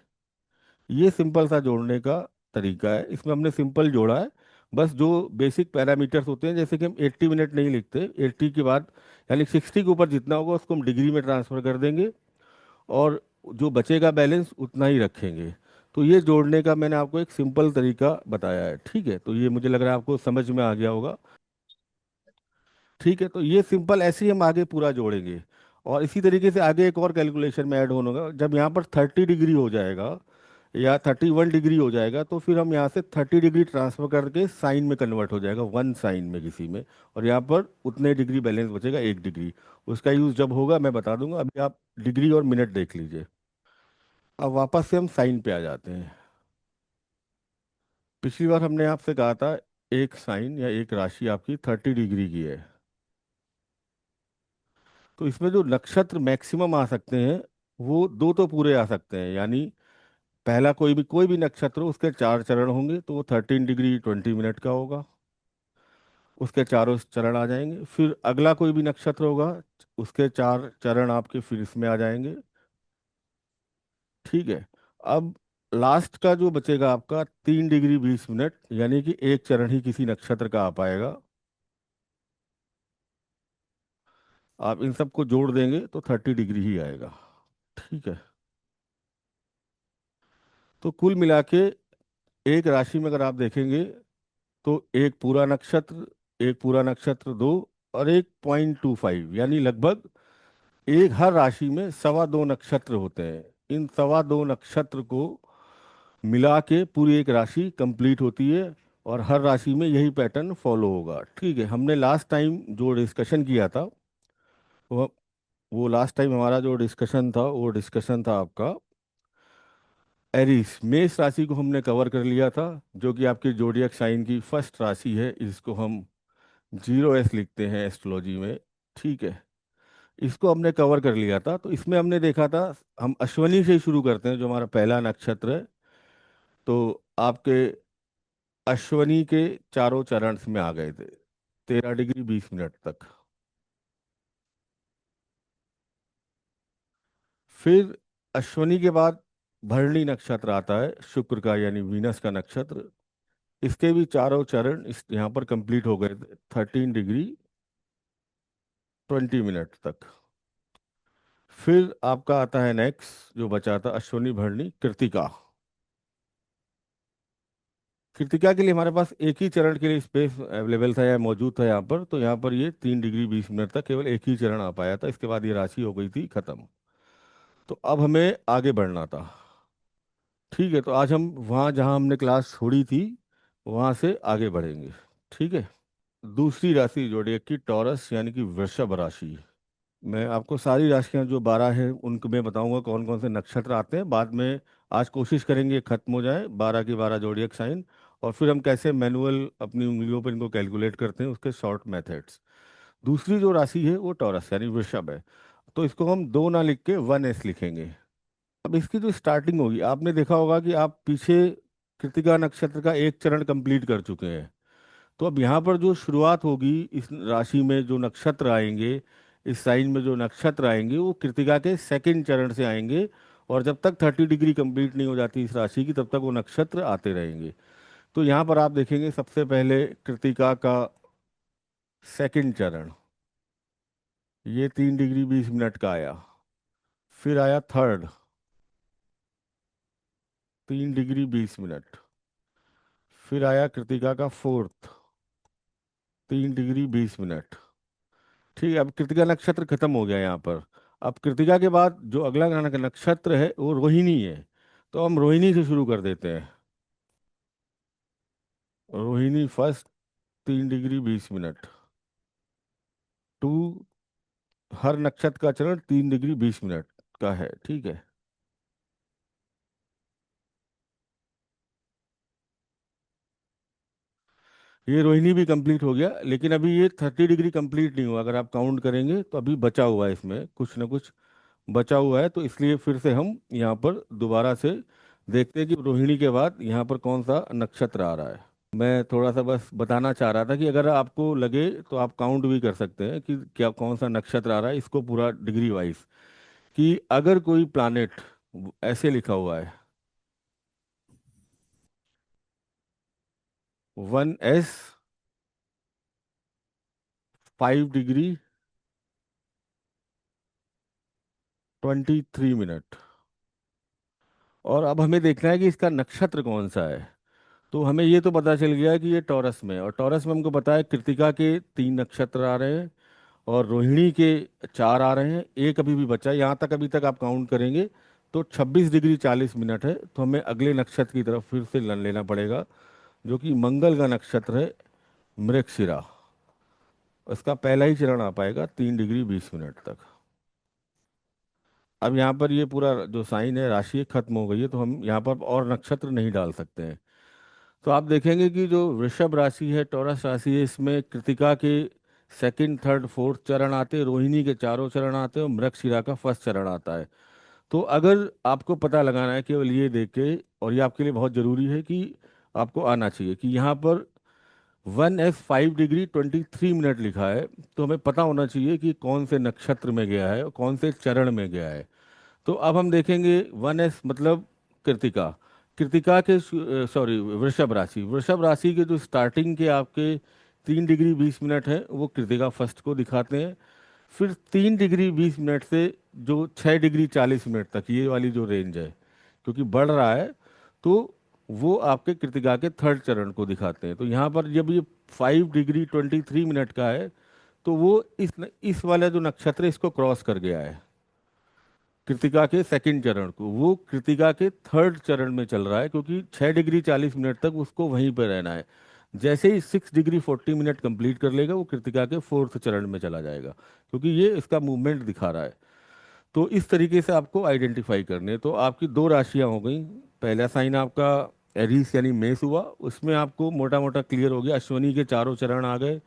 Speaker 1: ये सिंपल सा जोड़ने का तरीका है। इसमें हमने सिंपल जोड़ा है। बस जो बेसिक पैरामीटर्स होते हैं, जैसे कि हम 80 मिनट नहीं लिखते, 80 के बाद यानी 60 के ऊपर जितना होगा उसको हम डिग्री में ट्रांसफर कर देंगे, और जो बचेगा बैलेंस उतना ही रखेंगे। तो ये जोड़ने का मैंने आपको एक सिंपल तरीका बताया है। ठीक है, तो ये मुझे लग रहा है आपको समझ में आ गया होगा। ठीक है, तो ये सिंपल ऐसे ही हम आगे पूरा जोड़ेंगे। और इसी तरीके से आगे एक और कैलकुलेशन में ऐड होगा। जब यहाँ पर 30 डिग्री हो जाएगा या 31 डिग्री हो जाएगा, तो फिर हम यहाँ से 30 डिग्री ट्रांसफर करके साइन में कन्वर्ट हो जाएगा, वन साइन में किसी में। और यहाँ पर उतने डिग्री बैलेंस बचेगा, 1 डिग्री। उसका यूज़ जब होगा मैं बता दूंगा, अभी आप डिग्री और मिनट देख लीजिए। अब वापस से हम साइन पे आ जाते हैं। पिछली बार हमने आपसे कहा था एक साइन या एक राशि आपकी 30 डिग्री की है। तो इसमें जो नक्षत्र मैक्सिमम आ सकते हैं वो दो तो पूरे आ सकते हैं। यानी पहला कोई भी नक्षत्र हो, उसके 4 चरण होंगे, तो वो 13 डिग्री 20 मिनट का होगा। उसके चारों चरण आ जाएंगे। फिर अगला कोई भी नक्षत्र होगा, उसके 4 चरण आपके फिर इसमें आ जाएंगे। ठीक है। अब लास्ट का जो बचेगा आपका 3 डिग्री 20 मिनट, यानी कि एक चरण ही किसी नक्षत्र का आ पाएगा। आप इन सबको जोड़ देंगे तो 30 डिग्री ही आएगा। ठीक है। तो कुल मिला के एक राशि में अगर आप देखेंगे, तो एक पूरा नक्षत्र दो, और 1.25, यानी लगभग एक हर राशि में 2.25 नक्षत्र होते हैं। इन 2.25 नक्षत्र को मिला के पूरी एक राशि कंप्लीट होती है। और हर राशि में यही पैटर्न फॉलो होगा। ठीक है, हमने लास्ट टाइम जो डिस्कशन किया था, वो वो लास्ट टाइम हमारा जो डिस्कशन था, वो डिस्कशन था आपका एरीस मेष राशि को हमने कवर कर लिया था, जो कि आपकी जोडियक साइन की फर्स्ट राशि है। इसको हम 0s लिखते हैं एस्ट्रोलॉजी में। ठीक है, इसको हमने कवर कर लिया था। तो इसमें हमने देखा था, हम अश्वनी से ही शुरू करते हैं जो हमारा पहला नक्षत्र है। तो आपके अश्वनी के चारों चरण में आ गए थे 13 डिग्री 20 मिनट तक। फिर अश्वनी के बाद भरणी नक्षत्र आता है, शुक्र का यानी वीनस का नक्षत्र। इसके भी चारों चरण इस यहाँ पर कंप्लीट हो गए थे 13 डिग्री 20 मिनट तक। फिर आपका आता है नेक्स्ट जो बचा था, अश्वनी भरणी कृतिका। कृतिका के लिए हमारे पास एक ही चरण के लिए स्पेस अवेलेबल था या मौजूद था यहाँ पर। तो यहाँ पर ये 3 डिग्री 20 मिनट तक केवल एक ही चरण आ पाया था। इसके बाद ये राशि हो गई थी खत्म। तो अब हमें आगे बढ़ना था। ठीक है, तो आज हम वहाँ जहाँ हमने क्लास छोड़ी थी वहाँ से आगे बढ़ेंगे। ठीक है। दूसरी राशि जोड़िए की टॉरस यानी कि वृषभ राशि। मैं आपको सारी राशियां जो 12 हैं उनको मैं बताऊंगा कौन कौन से नक्षत्र आते हैं बाद में। आज कोशिश करेंगे खत्म हो जाए 12 की 12 जोडियक साइन। और फिर हम कैसे मैनुअल अपनी उंगलियों पर इनको कैलकुलेट करते हैं, उसके शॉर्ट मेथड्स। दूसरी जो राशि है वो टॉरस यानी वृषभ है। तो इसको हम दो ना लिख के 1s लिखेंगे। अब इसकी जो स्टार्टिंग होगी, आपने देखा होगा कि आप पीछे कृतिका नक्षत्र का एक चरण कंप्लीट कर चुके हैं। तो अब यहाँ पर जो शुरुआत होगी, इस राशि में जो नक्षत्र आएंगे, इस साइन में जो नक्षत्र आएंगे, वो कृतिका के सेकंड चरण से आएंगे। और जब तक 30 डिग्री कंप्लीट नहीं हो जाती इस राशि की, तब तक वो नक्षत्र आते रहेंगे। तो यहाँ पर आप देखेंगे सबसे पहले कृतिका का सेकंड चरण, ये 3 डिग्री 20 मिनट का आया। फिर आया थर्ड, 3 डिग्री 20 मिनट। फिर आया कृतिका का फोर्थ, 3 डिग्री 20 मिनट। ठीक है, अब कृतिका नक्षत्र खत्म हो गया यहाँ पर। अब कृतिका के बाद जो अगला नक्षत्र है वो रोहिणी है। तो हम रोहिणी से शुरू कर देते हैं। Rohini first, 3 degree 20 minute. Two, हर नक्षत्र का चरण 3 डिग्री 20 मिनट का है, ठीक है। ये रोहिणी भी कंप्लीट हो गया, लेकिन अभी ये 30 डिग्री कंप्लीट नहीं हुआ। अगर आप काउंट करेंगे तो अभी बचा हुआ है, इसमें कुछ ना कुछ बचा हुआ है। तो इसलिए फिर से हम यहाँ पर दोबारा से देखते हैं कि रोहिणी के बाद यहाँ पर कौन सा नक्षत्र आ रहा है। मैं थोड़ा सा बस बताना चाह रहा था कि अगर आपको लगे तो आप काउंट भी कर सकते हैं कि क्या कौन सा नक्षत्र आ रहा है, इसको पूरा डिग्री वाइज। कि अगर कोई प्लानेट ऐसे लिखा हुआ है, 1s 5 डिग्री 23 मिनट, और अब हमें देखना है कि इसका नक्षत्र कौन सा है। तो हमें ये तो पता चल गया कि ये टॉरस में है, और टॉरस में हमको पता है कृतिका के 3 नक्षत्र आ रहे हैं और रोहिणी के 4 आ रहे हैं। एक अभी भी बचा है, यहाँ तक अभी तक आप काउंट करेंगे तो 26 डिग्री 40 मिनट है। तो हमें अगले नक्षत्र की तरफ फिर से लेना पड़ेगा, जो कि मंगल का नक्षत्र है, मृगशिरा। उसका पहला ही चरण आ पाएगा 3 डिग्री 20 मिनट तक। अब यहाँ पर ये पूरा जो साइन है, राशि है, खत्म हो गई है, तो हम यहाँ पर और नक्षत्र नहीं डाल सकते हैं। तो आप देखेंगे कि जो वृषभ राशि है, टॉरस राशि है, इसमें कृतिका के सेकंड थर्ड फोर्थ चरण आते हैं, रोहिणी के चारों चरण आते हैं और मृगशिरा का फर्स्ट चरण आता है। तो अगर आपको पता लगाना है केवल ये देख के, और ये आपके लिए बहुत ज़रूरी है कि आपको आना चाहिए कि यहाँ पर 1s 5 डिग्री 23 मिनट लिखा है। तो हमें पता होना चाहिए कि कौन से नक्षत्र में गया है और कौन से चरण में गया है। तो अब हम देखेंगे 1s मतलब कृतिका। कृतिका के सॉरी, वृषभ राशि, वृषभ राशि के जो स्टार्टिंग के आपके 3 डिग्री 20 मिनट है वो कृतिका फर्स्ट को दिखाते हैं। फिर 3 डिग्री 20 मिनट से जो 6 डिग्री 40 मिनट तक ये वाली जो रेंज है, क्योंकि बढ़ रहा है, तो वो आपके कृतिका के थर्ड चरण को दिखाते हैं। तो यहाँ पर जब ये 5 डिग्री 23 मिनट का है, तो वो इस वाला जो नक्षत्र है इसको क्रॉस कर गया है, कृतिका के सेकंड चरण को। वो कृतिका के थर्ड चरण में चल रहा है, क्योंकि 6 डिग्री 40 मिनट तक उसको वहीं पर रहना है। जैसे ही 6 डिग्री 40 मिनट कंप्लीट कर लेगा वो कृतिका के फोर्थ चरण में चला जाएगा, क्योंकि ये इसका मूवमेंट दिखा रहा है। तो इस तरीके से आपको आइडेंटिफाई करने हैं। तो आपकी दो राशियां हो गई। पहला साइन आपका एरीस यानी मेष हुआ, उसमें आपको मोटा मोटा क्लियर हो गया, अश्विनी के चारों चरण आ गए,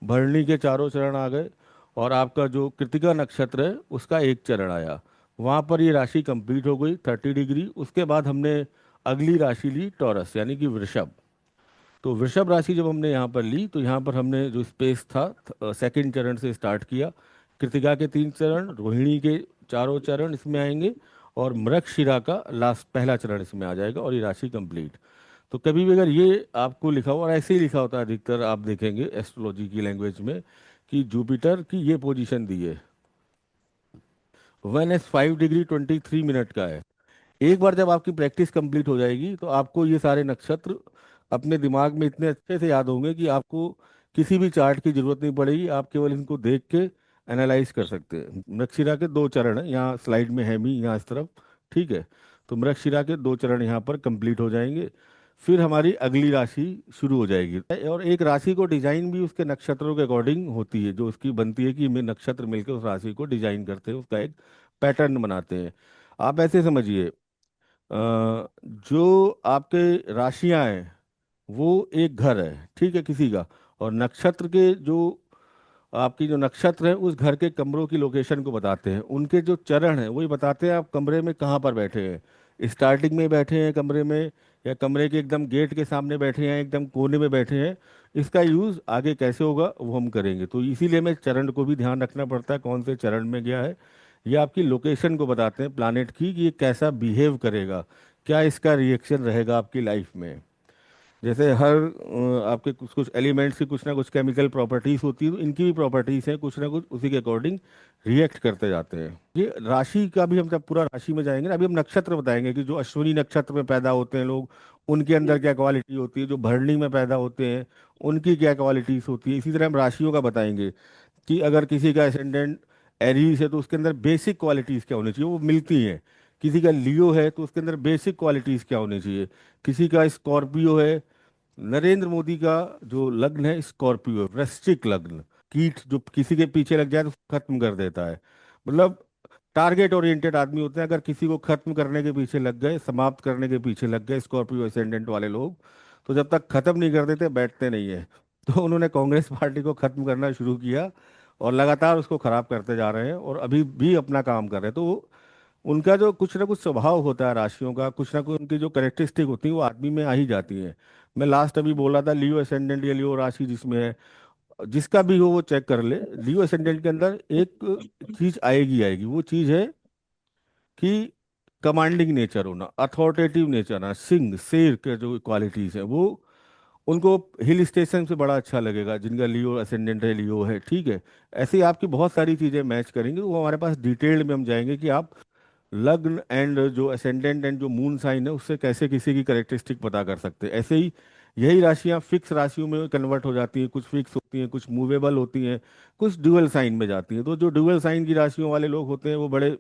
Speaker 1: भरणी के चारों चरण आ गए, और आपका जो कृतिका नक्षत्र है उसका एक चरण आया। वहाँ पर ये राशि कंप्लीट हो गई 30 डिग्री। उसके बाद हमने अगली राशि ली टॉरस यानी कि वृषभ। तो वृषभ राशि जब हमने यहाँ पर ली तो यहाँ पर हमने जो स्पेस था सेकंड चरण से स्टार्ट किया। कृतिका के 3 चरण, रोहिणी के चारों चरण इसमें आएंगे, और मृगशिरा का लास्ट पहला चरण इसमें आ जाएगा, और ये राशि कंप्लीट। तो कभी भी अगर ये आपको लिखा हो, और ऐसे ही लिखा होता है अधिकतर आप देखेंगे एस्ट्रोलॉजी की लैंग्वेज में, कि जुपिटर की ये पोजीशन दी है, 1s 5 डिग्री 23 मिनट का है। एक बार जब आपकी प्रैक्टिस कंप्लीट हो जाएगी तो आपको ये सारे नक्षत्र अपने दिमाग में इतने अच्छे से याद होंगे कि आपको किसी भी चार्ट की जरूरत नहीं पड़ेगी। आप केवल इनको देख के एनालाइज कर सकते हैं। मृगशिरा के 2 चरण हैं, यहाँ स्लाइड में है भी, यहाँ इस तरफ, ठीक है। तो मृगशिरा के 2 चरण यहाँ पर कंप्लीट हो जाएंगे। फिर हमारी अगली राशि शुरू हो जाएगी, और एक राशि को डिजाइन भी उसके नक्षत्रों के अकॉर्डिंग होती है, जो उसकी बनती है कि में नक्षत्र मिलकर उस राशि को डिजाइन करते हैं, उसका एक पैटर्न बनाते हैं। आप ऐसे समझिए, जो आपके राशियां हैं वो एक घर है, ठीक है, किसी का। और नक्षत्र के जो आपकी जो नक्षत्र है उस घर के कमरों की लोकेशन को बताते हैं। उनके जो चरण हैं वही बताते हैं आप कमरे में कहाँ पर बैठे हैं, स्टार्टिंग में बैठे हैं कमरे में, या कमरे के एकदम गेट के सामने बैठे हैं, एकदम कोने में बैठे हैं। इसका यूज़ आगे कैसे होगा वो हम करेंगे। तो इसीलिए हमें चरण को भी ध्यान रखना पड़ता है, कौन से चरण में गया है। ये आपकी लोकेशन को बताते हैं प्लानेट की, कि ये कैसा बिहेव करेगा, क्या इसका रिएक्शन रहेगा आपकी लाइफ में। जैसे हर आपके कुछ कुछ एलिमेंट्स की कुछ ना कुछ केमिकल प्रॉपर्टीज होती है, तो इनकी भी प्रॉपर्टीज हैं कुछ ना कुछ, उसी के अकॉर्डिंग रिएक्ट करते जाते हैं। ये राशि का भी हम जब पूरा राशि में जाएंगे ना, अभी हम नक्षत्र बताएंगे कि जो अश्विनी नक्षत्र में पैदा होते हैं लोग, उनके अंदर क्या क्वालिटी होती है, जो भरणी में पैदा होते हैं उनकी क्या क्वालिटीज होती है। इसी तरह हम राशियों का बताएंगे कि अगर किसी का एसेंडेंट एरीज है तो उसके अंदर बेसिक क्वालिटीज क्या होनी चाहिए, वो मिलती हैं। किसी का लियो है तो उसके अंदर बेसिक क्वालिटीज क्या होनी चाहिए। किसी का स्कॉर्पियो है, नरेंद्र मोदी का जो लग्न है स्कॉर्पियो, वृश्चिक लग्न, कीट जो किसी के पीछे लग जाए तो उसको खत्म कर देता है। मतलब टारगेट ओरिएंटेड आदमी होते हैं। अगर किसी को खत्म करने के पीछे लग गए, समाप्त करने के पीछे लग गए स्कॉर्पियो असेंडेंट वाले लोग, तो जब तक खत्म नहीं कर देते बैठते नहीं है। तो उन्होंने कांग्रेस पार्टी को खत्म करना शुरू किया और लगातार उसको खराब करते जा रहे हैं और अभी भी अपना काम कर रहे हैं। तो उनका जो कुछ ना कुछ स्वभाव होता है राशियों का, कुछ ना कुछ उनकी जो करेक्टरिस्टिक होती है वो आदमी में आ ही जाती है। मैं लास्ट अभी बोला था लियो असेंडेंट या लियो राशि जिसमें है, जिसका भी हो वो चेक कर ले। लियो असेंडेंट के अंदर एक चीज आएगी आएगी, वो चीज है कि कमांडिंग नेचर होना, अथॉरिटेटिव नेचर ना, सिंह शेर के जो क्वालिटीज है वो उनको हिल स्टेशन से बड़ा अच्छा लगेगा जिनका लियो असेंडेंट है, लियो है, ठीक है। ऐसे ही आपकी बहुत सारी चीजें मैच करेंगे, तो वो हमारे पास डिटेल्ड में हम जाएंगे कि आप लग्न एंड जो असेंडेंट एंड जो मून साइन है उससे कैसे किसी की करेक्टरिस्टिक पता कर सकते हैं। ऐसे ही यही राशियां फिक्स राशियों में कन्वर्ट हो जाती हैं, कुछ फिक्स होती हैं, कुछ मूवेबल होती हैं, कुछ ड्यूअल साइन में जाती हैं। तो जो ड्यूअल साइन की राशियों वाले लोग होते हैं वो बड़े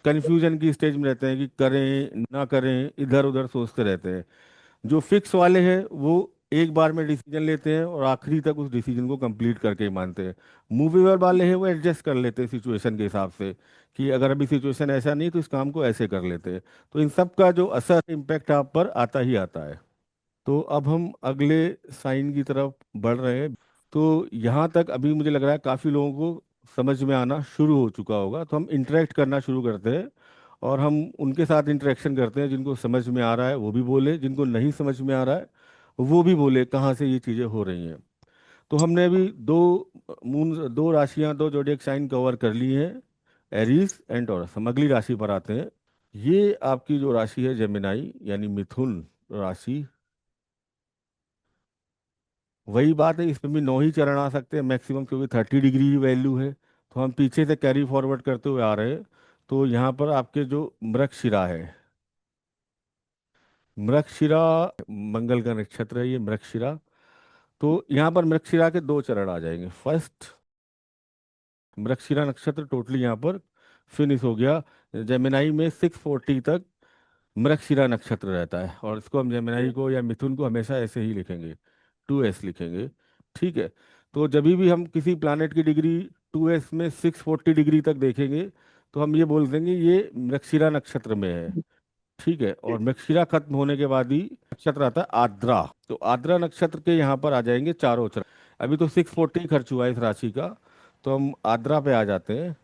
Speaker 1: कन्फ्यूजन की स्टेज में रहते हैं कि करें ना करें, इधर उधर सोचते रहते हैं। जो फिक्स वाले हैं वो एक बार में डिसीजन लेते हैं और आखिरी तक उस डिसीजन को कंप्लीट करके ही मानते हैं। मूवेबल वाले हैं वो एडजस्ट कर लेते हैं सिचुएशन के हिसाब से, कि अगर अभी सिचुएशन ऐसा नहीं तो इस काम को ऐसे कर लेते हैं। तो इन सब का जो असर इम्पैक्ट आप पर आता ही आता है। तो अब हम अगले साइन की तरफ बढ़ रहे हैं। तो यहाँ तक अभी मुझे लग रहा है काफ़ी लोगों को समझ में आना शुरू हो चुका होगा। तो हम इंटरेक्ट करना शुरू करते हैं और हम उनके साथ इंटरेक्शन करते हैं, जिनको समझ में आ रहा है वो भी बोले, जिनको नहीं समझ में आ रहा है वो भी बोले कहाँ से ये चीज़ें हो रही हैं। तो हमने अभी दो राशियां, दो जोडिएक साइन कवर कर ली हैं, एरीज एंड टॉरस। हम अगली राशि पर आते हैं। ये आपकी जो राशि है जेमिनाई यानी मिथुन राशि। वही बात है, इसमें भी 9 ही चरण आ सकते हैं मैक्सिमम, क्योंकि 30 डिग्री ही वैल्यू है। तो हम पीछे से कैरी फॉरवर्ड करते हुए आ रहे हैं। तो यहाँ पर आपके जो मृगशिरा है, मृगशिरा मंगल का नक्षत्र है ये मृगशिरा। तो यहाँ पर मृगशिरा के 2 चरण आ जाएंगे। फर्स्ट, मृगशिरा नक्षत्र टोटली यहाँ पर फिनिश हो गया। जेमिनाई में 640 तक मृगशिरा नक्षत्र रहता है, और इसको हम जेमिनाई को या मिथुन को हमेशा ऐसे ही लिखेंगे, 2s लिखेंगे, ठीक है। तो जब भी हम किसी प्लानेट की डिग्री 2s में 640 डिग्री तक देखेंगे तो हम ये बोल देंगे ये मृगशिरा नक्षत्र में है, ठीक है। और मृगशिरा खत्म होने के बाद ही नक्षत्र आता है आद्रा। तो आद्रा नक्षत्र के यहाँ पर आ जाएंगे 4 चरण। अभी तो 640 खर्च हुआ है इस राशि का, तो हम आद्रा पे आ जाते हैं।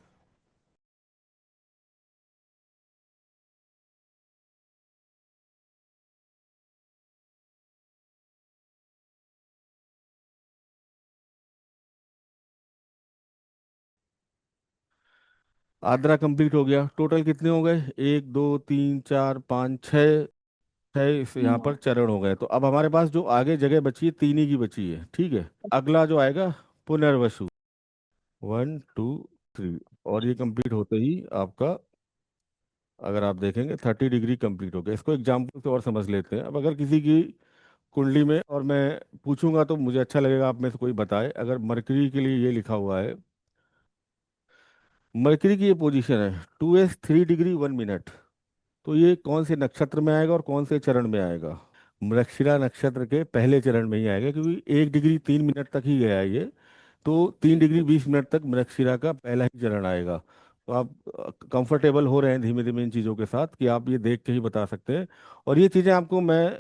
Speaker 1: आद्रा कंप्लीट हो गया। टोटल कितने हो गए, 1 2 3 4 5 6, 6 यहाँ पर चरण हो गए। तो अब हमारे पास जो आगे जगह बची है 3 ही की बची है, ठीक है। अगला जो आएगा पुनर्वसु, 1 2 3, और ये कंप्लीट होते ही आपका, अगर आप देखेंगे 30 डिग्री कंप्लीट हो गया। इसको एग्जाम्पल से और समझ लेते हैं। अब अगर किसी की कुंडली में, और मैं पूछूंगा तो मुझे अच्छा लगेगा आप में से कोई बताए, अगर मरकरी के लिए ये लिखा हुआ है, मरकरी की ये पोजीशन है 2s 3 डिग्री 1 मिनट, तो ये कौन से नक्षत्र में आएगा और कौन से चरण में आएगा। मृगशिरा नक्षत्र के पहले चरण में ही आएगा, क्योंकि 1 डिग्री 3 मिनट तक ही गया है ये। तो 3 डिग्री 20 मिनट तक मृगशिरा का पहला ही चरण आएगा। तो आप कंफर्टेबल हो रहे हैं धीमे धीमे इन चीज़ों के साथ कि आप ये देख के ही बता सकते हैं। और ये चीज़ें आपको मैं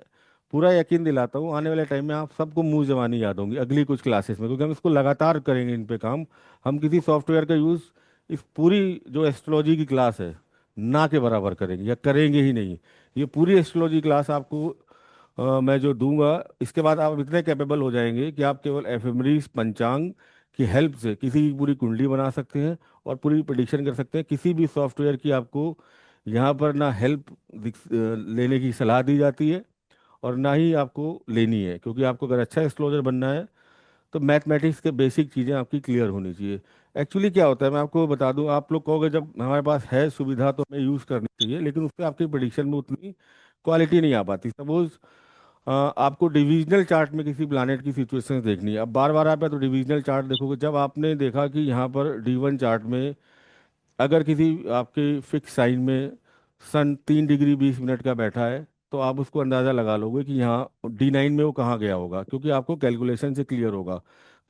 Speaker 1: पूरा यकीन दिलाता हूँ आने वाले टाइम में आप सबको मुंह जबानी याद होंगी अगली कुछ क्लासेस में, क्योंकि हम इसको लगातार करेंगे इन पे काम। हम किसी सॉफ्टवेयर का यूज़ इस पूरी जो एस्ट्रोलॉजी की क्लास है ना के बराबर करेंगे, या करेंगे ही नहीं। ये पूरी एस्ट्रोलॉजी क्लास आपको मैं जो दूंगा, इसके बाद आप इतने कैपेबल हो जाएंगे कि आप केवल एफएमरीज पंचांग की हेल्प से किसी की पूरी कुंडली बना सकते हैं और पूरी प्रिडिक्शन कर सकते हैं। किसी भी सॉफ्टवेयर की आपको यहाँ पर ना हेल्प लेने की सलाह दी जाती है, और ना ही आपको लेनी है, क्योंकि आपको अगर अच्छा एस्ट्रोलॉजर बनना है तो मैथमेटिक्स के बेसिक चीज़ें आपकी क्लियर होनी चाहिए। एक्चुअली क्या होता है, मैं आपको बता दूं, आप लोग कहोगे जब हमारे पास है सुविधा तो हमें यूज़ करनी चाहिए, लेकिन उससे आपकी प्रिडिक्शन में उतनी क्वालिटी नहीं आ पाती। सपोज आपको डिविजनल चार्ट में किसी प्लानेट की सिचुएशंस देखनी है। अब बार बार आप या तो डिविजनल चार्ट देखोगे, जब आपने देखा कि यहाँ पर D1 चार्ट में अगर किसी आपके फिक्स साइन में सन 3 डिग्री 20 मिनट का बैठा है, तो आप उसको अंदाज़ा लगा लोगे कि यहाँ D9 में वो कहाँ गया होगा, क्योंकि आपको कैलकुलेशन से क्लियर होगा।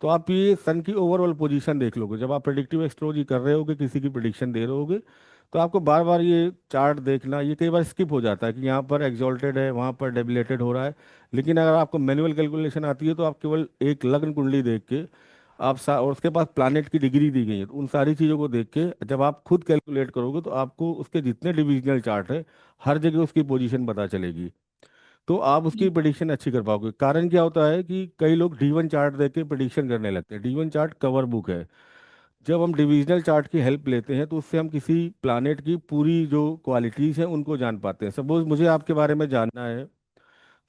Speaker 1: तो आप ये सन की ओवरऑल पोजीशन देख लोगे जब आप प्रेडिक्टिव एस्ट्रोलॉजी कर रहे होगे, किसी की प्रिडिक्शन दे रहे होगे। तो आपको बार बार ये चार्ट देखना, ये कई बार स्किप हो जाता है कि यहाँ पर एक्सॉल्टेड है, वहाँ पर डेबिलेटेड हो रहा है। लेकिन अगर आपको मैनुअल कैलकुलेशन आती है तो आप केवल एक लग्न कुंडली देख के और उसके पास प्लानिट की डिग्री दी गई है, तो उन सारी चीज़ों को देख के जब आप खुद कैलकुलेट करोगे तो आपको उसके जितने डिविजनल चार्ट है हर जगह उसकी पोजीशन पता चलेगी। तो आप उसकी
Speaker 2: जी।
Speaker 1: प्रिडिक्शन अच्छी कर पाओगे। कारण क्या होता है कि कई लोग D1 चार्ट देख के प्रिडिक्शन करने लगते हैं। D1 चार्ट कवर बुक है। जब हम डिविजनल चार्ट की हेल्प लेते हैं तो उससे हम किसी प्लानेट की पूरी जो क्वालिटीज़ हैं उनको जान पाते हैं। सपोज मुझे आपके बारे में जानना है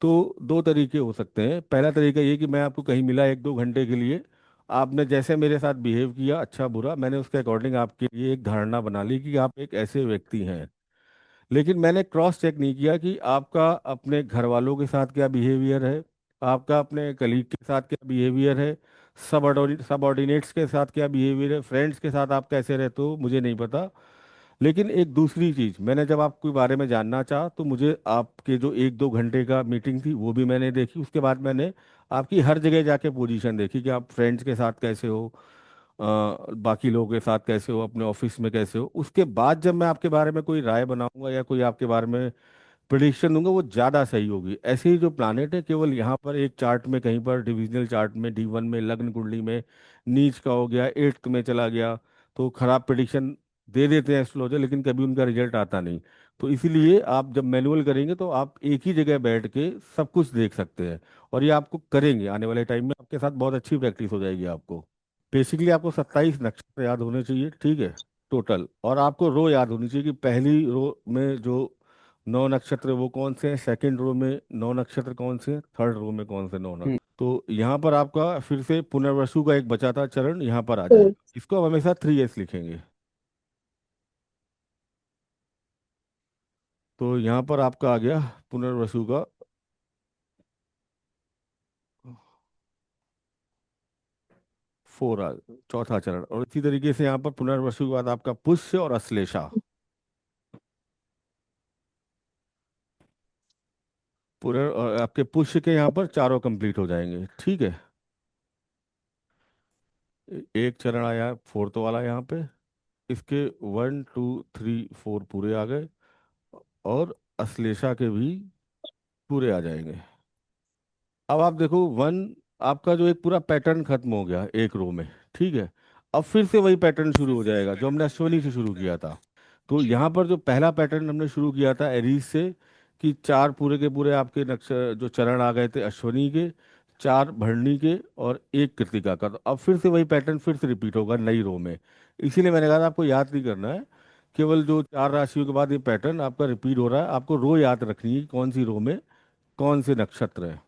Speaker 1: तो दो तरीके हो सकते हैं। पहला तरीका ये कि मैं आपको कहीं मिला 1-2 घंटे के लिए, आपने जैसे मेरे साथ बिहेव किया अच्छा बुरा, मैंने उसके अकॉर्डिंग आपके लिए एक धारणा बना ली कि आप एक ऐसे व्यक्ति हैं। लेकिन मैंने क्रॉस चेक नहीं किया कि आपका अपने घर वालों के साथ क्या बिहेवियर है, आपका अपने कलीग के साथ क्या बिहेवियर है, सबऑर्डिनेट्स के साथ क्या बिहेवियर है, फ्रेंड्स के साथ आप कैसे रहते हो, मुझे नहीं पता। लेकिन एक दूसरी चीज़, मैंने जब आपके बारे में जानना चाहा तो मुझे आपके जो 1-2 घंटे का मीटिंग थी वो भी मैंने देखी। उसके बाद मैंने आपकी हर जगह जाके पोजीशन देखी कि आप फ्रेंड्स के साथ कैसे हो, बाकी लोगों के साथ कैसे हो, अपने ऑफिस में कैसे हो। उसके बाद जब मैं आपके बारे में कोई राय बनाऊंगा या कोई आपके बारे में प्रिडिक्शन दूंगा वो ज़्यादा सही होगी। ऐसे ही जो प्लानेट है केवल यहाँ पर एक चार्ट में कहीं पर डिविजनल चार्ट में D1 में लग्न कुंडली में नीच का हो गया, 8th में चला गया, तो खराब प्रिडिक्शन दे देते हैं एस्ट्रोलॉजर, लेकिन कभी उनका रिजल्ट आता नहीं। तो इसीलिए आप जब मैनुअल करेंगे तो आप एक ही जगह बैठ के सब कुछ देख सकते हैं। और ये आपको करेंगे आने वाले टाइम में आपके साथ बहुत अच्छी प्रैक्टिस हो जाएगी आपको। बेसिकली आपको 27 नक्षत्र याद होने चाहिए, ठीक है, टोटल। और आपको रो याद होनी चाहिए कि पहली रो में जो 9 नक्षत्र वो कौन से हैं, सेकंड रो में 9 नक्षत्र कौन से हैं, थर्ड रो में कौन से 9 नक्षत्र।
Speaker 2: हम्म।
Speaker 1: तो यहाँ पर आपका फिर से पुनर्वसु का एक बचा था चरण यहाँ पर आ
Speaker 2: तो
Speaker 1: जाएगा। इसको हम हमेशा 3S लिखेंगे। तो यहाँ पर आपका आ गया पुनर्वसु का 4 चौथा चरण। और इसी तरीके से यहाँ पर पुनर्वसु के बाद आपका पुष्य और अश्लेषा। आपके पुष्य के यहाँ पर चारों कंप्लीट हो जाएंगे, ठीक है। एक चरण आया फोर्थ वाला यहाँ पे, इसके 1 2 3 4 पूरे आ गए। और अश्लेषा के भी पूरे आ जाएंगे। अब आप देखो आपका जो एक पूरा पैटर्न खत्म हो गया एक रो में, ठीक है। अब फिर से वही पैटर्न शुरू हो जाएगा जो हमने अश्विनी से शुरू किया था। तो यहाँ पर जो पहला पैटर्न हमने शुरू किया था एरीज से, कि 4 पूरे के पूरे आपके जो चरण आ गए थे अश्विनी के, 4 भरणी के और एक कृतिका का। तो अब फिर से वही पैटर्न फिर से रिपीट होगा नई रो में। इसीलिए मैंने कहा था आपको याद नहीं करना है, केवल जो 4 राशियों के बाद ये पैटर्न आपका रिपीट हो रहा है, आपको रो याद रखनी है कि कौन सी रो में कौन से नक्षत्र हैं।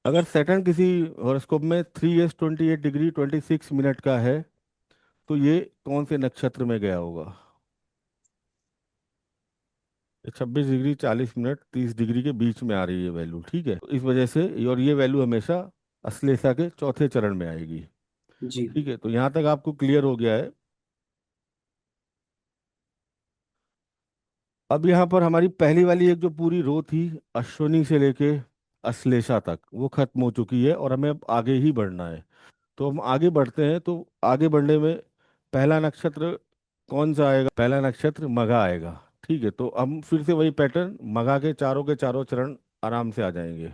Speaker 1: अगर सैटर्न किसी हॉरोस्कोप में 3S 28 डिग्री 26 मिनट का है तो ये कौन से नक्षत्र में गया होगा। 26 डिग्री 40 मिनट 30 डिग्री के बीच में आ रही है वैल्यू, ठीक है। तो इस वजह से और ये वैल्यू हमेशा अश्लेषा के चौथे चरण में आएगी।
Speaker 2: जी।
Speaker 1: ठीक है, तो यहाँ तक आपको क्लियर हो गया है। अब यहाँ पर हमारी पहली वाली एक जो पूरी रो थी अश्विनी से लेके अश्लेषा तक वो खत्म हो चुकी है और हमें अब आगे ही बढ़ना है। तो हम आगे बढ़ते हैं। तो आगे बढ़ने में पहला नक्षत्र कौन सा आएगा, पहला नक्षत्र मघा आएगा, ठीक है। तो हम फिर से वही पैटर्न, मघा के चारों चरण आराम से आ जाएंगे।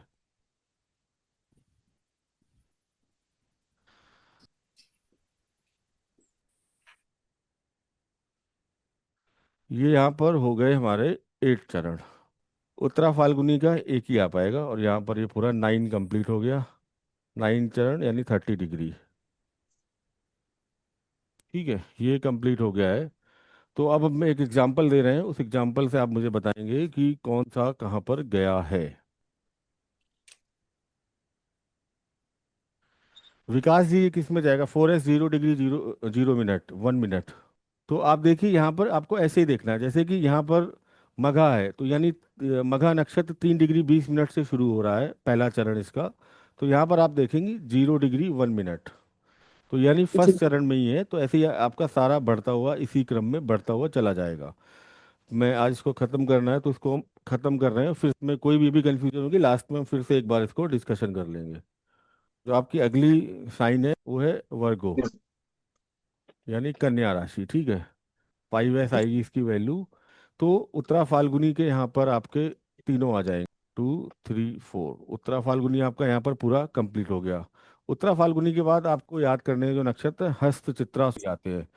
Speaker 1: ये यहाँ पर हो गए हमारे 8 चरण। उत्तरा फाल्गुनी का एक ही आ पाएगा और यहाँ पर ये पूरा 9 कंप्लीट हो गया। नाइन चरण यानी 30 डिग्री। ठीक है, ये कंप्लीट हो गया है। तो अब हम एक एग्जांपल दे रहे हैं, उस एग्जांपल से आप मुझे बताएंगे कि कौन सा कहाँ पर गया है। विकास जी, ये किस में जाएगा? 4s 0 degree 0 0 minute 1 minute. तो आप देखिए यहाँ पर आपको ऐसे ही देखना है, जैसे कि यहाँ पर मघा है, तो यानी मघा नक्षत्र 3 डिग्री 20 मिनट से शुरू हो रहा है, पहला चरण इसका। तो यहाँ पर आप देखेंगे 0 डिग्री 1 मिनट, तो यानी
Speaker 2: अच्छा।
Speaker 1: फर्स्ट चरण में ही है। तो ऐसे ही आपका सारा बढ़ता हुआ इसी क्रम में बढ़ता हुआ चला जाएगा। मैं आज इसको ख़त्म करना है तो इसको हम ख़त्म कर रहे हैं, फिर इसमें कोई भी कंफ्यूजन होगी लास्ट में हम फिर से एक बार इसको डिस्कशन कर लेंगे। जो आपकी अगली साइन है वो है वर्गो, यानी कन्या राशि। ठीक है, 5s आएगी इसकी वैल्यू। तो उत्तरा फाल्गुनी के यहाँ पर आपके तीनों आ जाएंगे, 2 3 4। उत्तरा फाल्गुनी आपका यहाँ पर पूरा कंप्लीट हो गया। उत्तरा फाल्गुनी के बाद आपको याद करने हैं जो नक्षत्र हस्त चित्रा से आते हैं।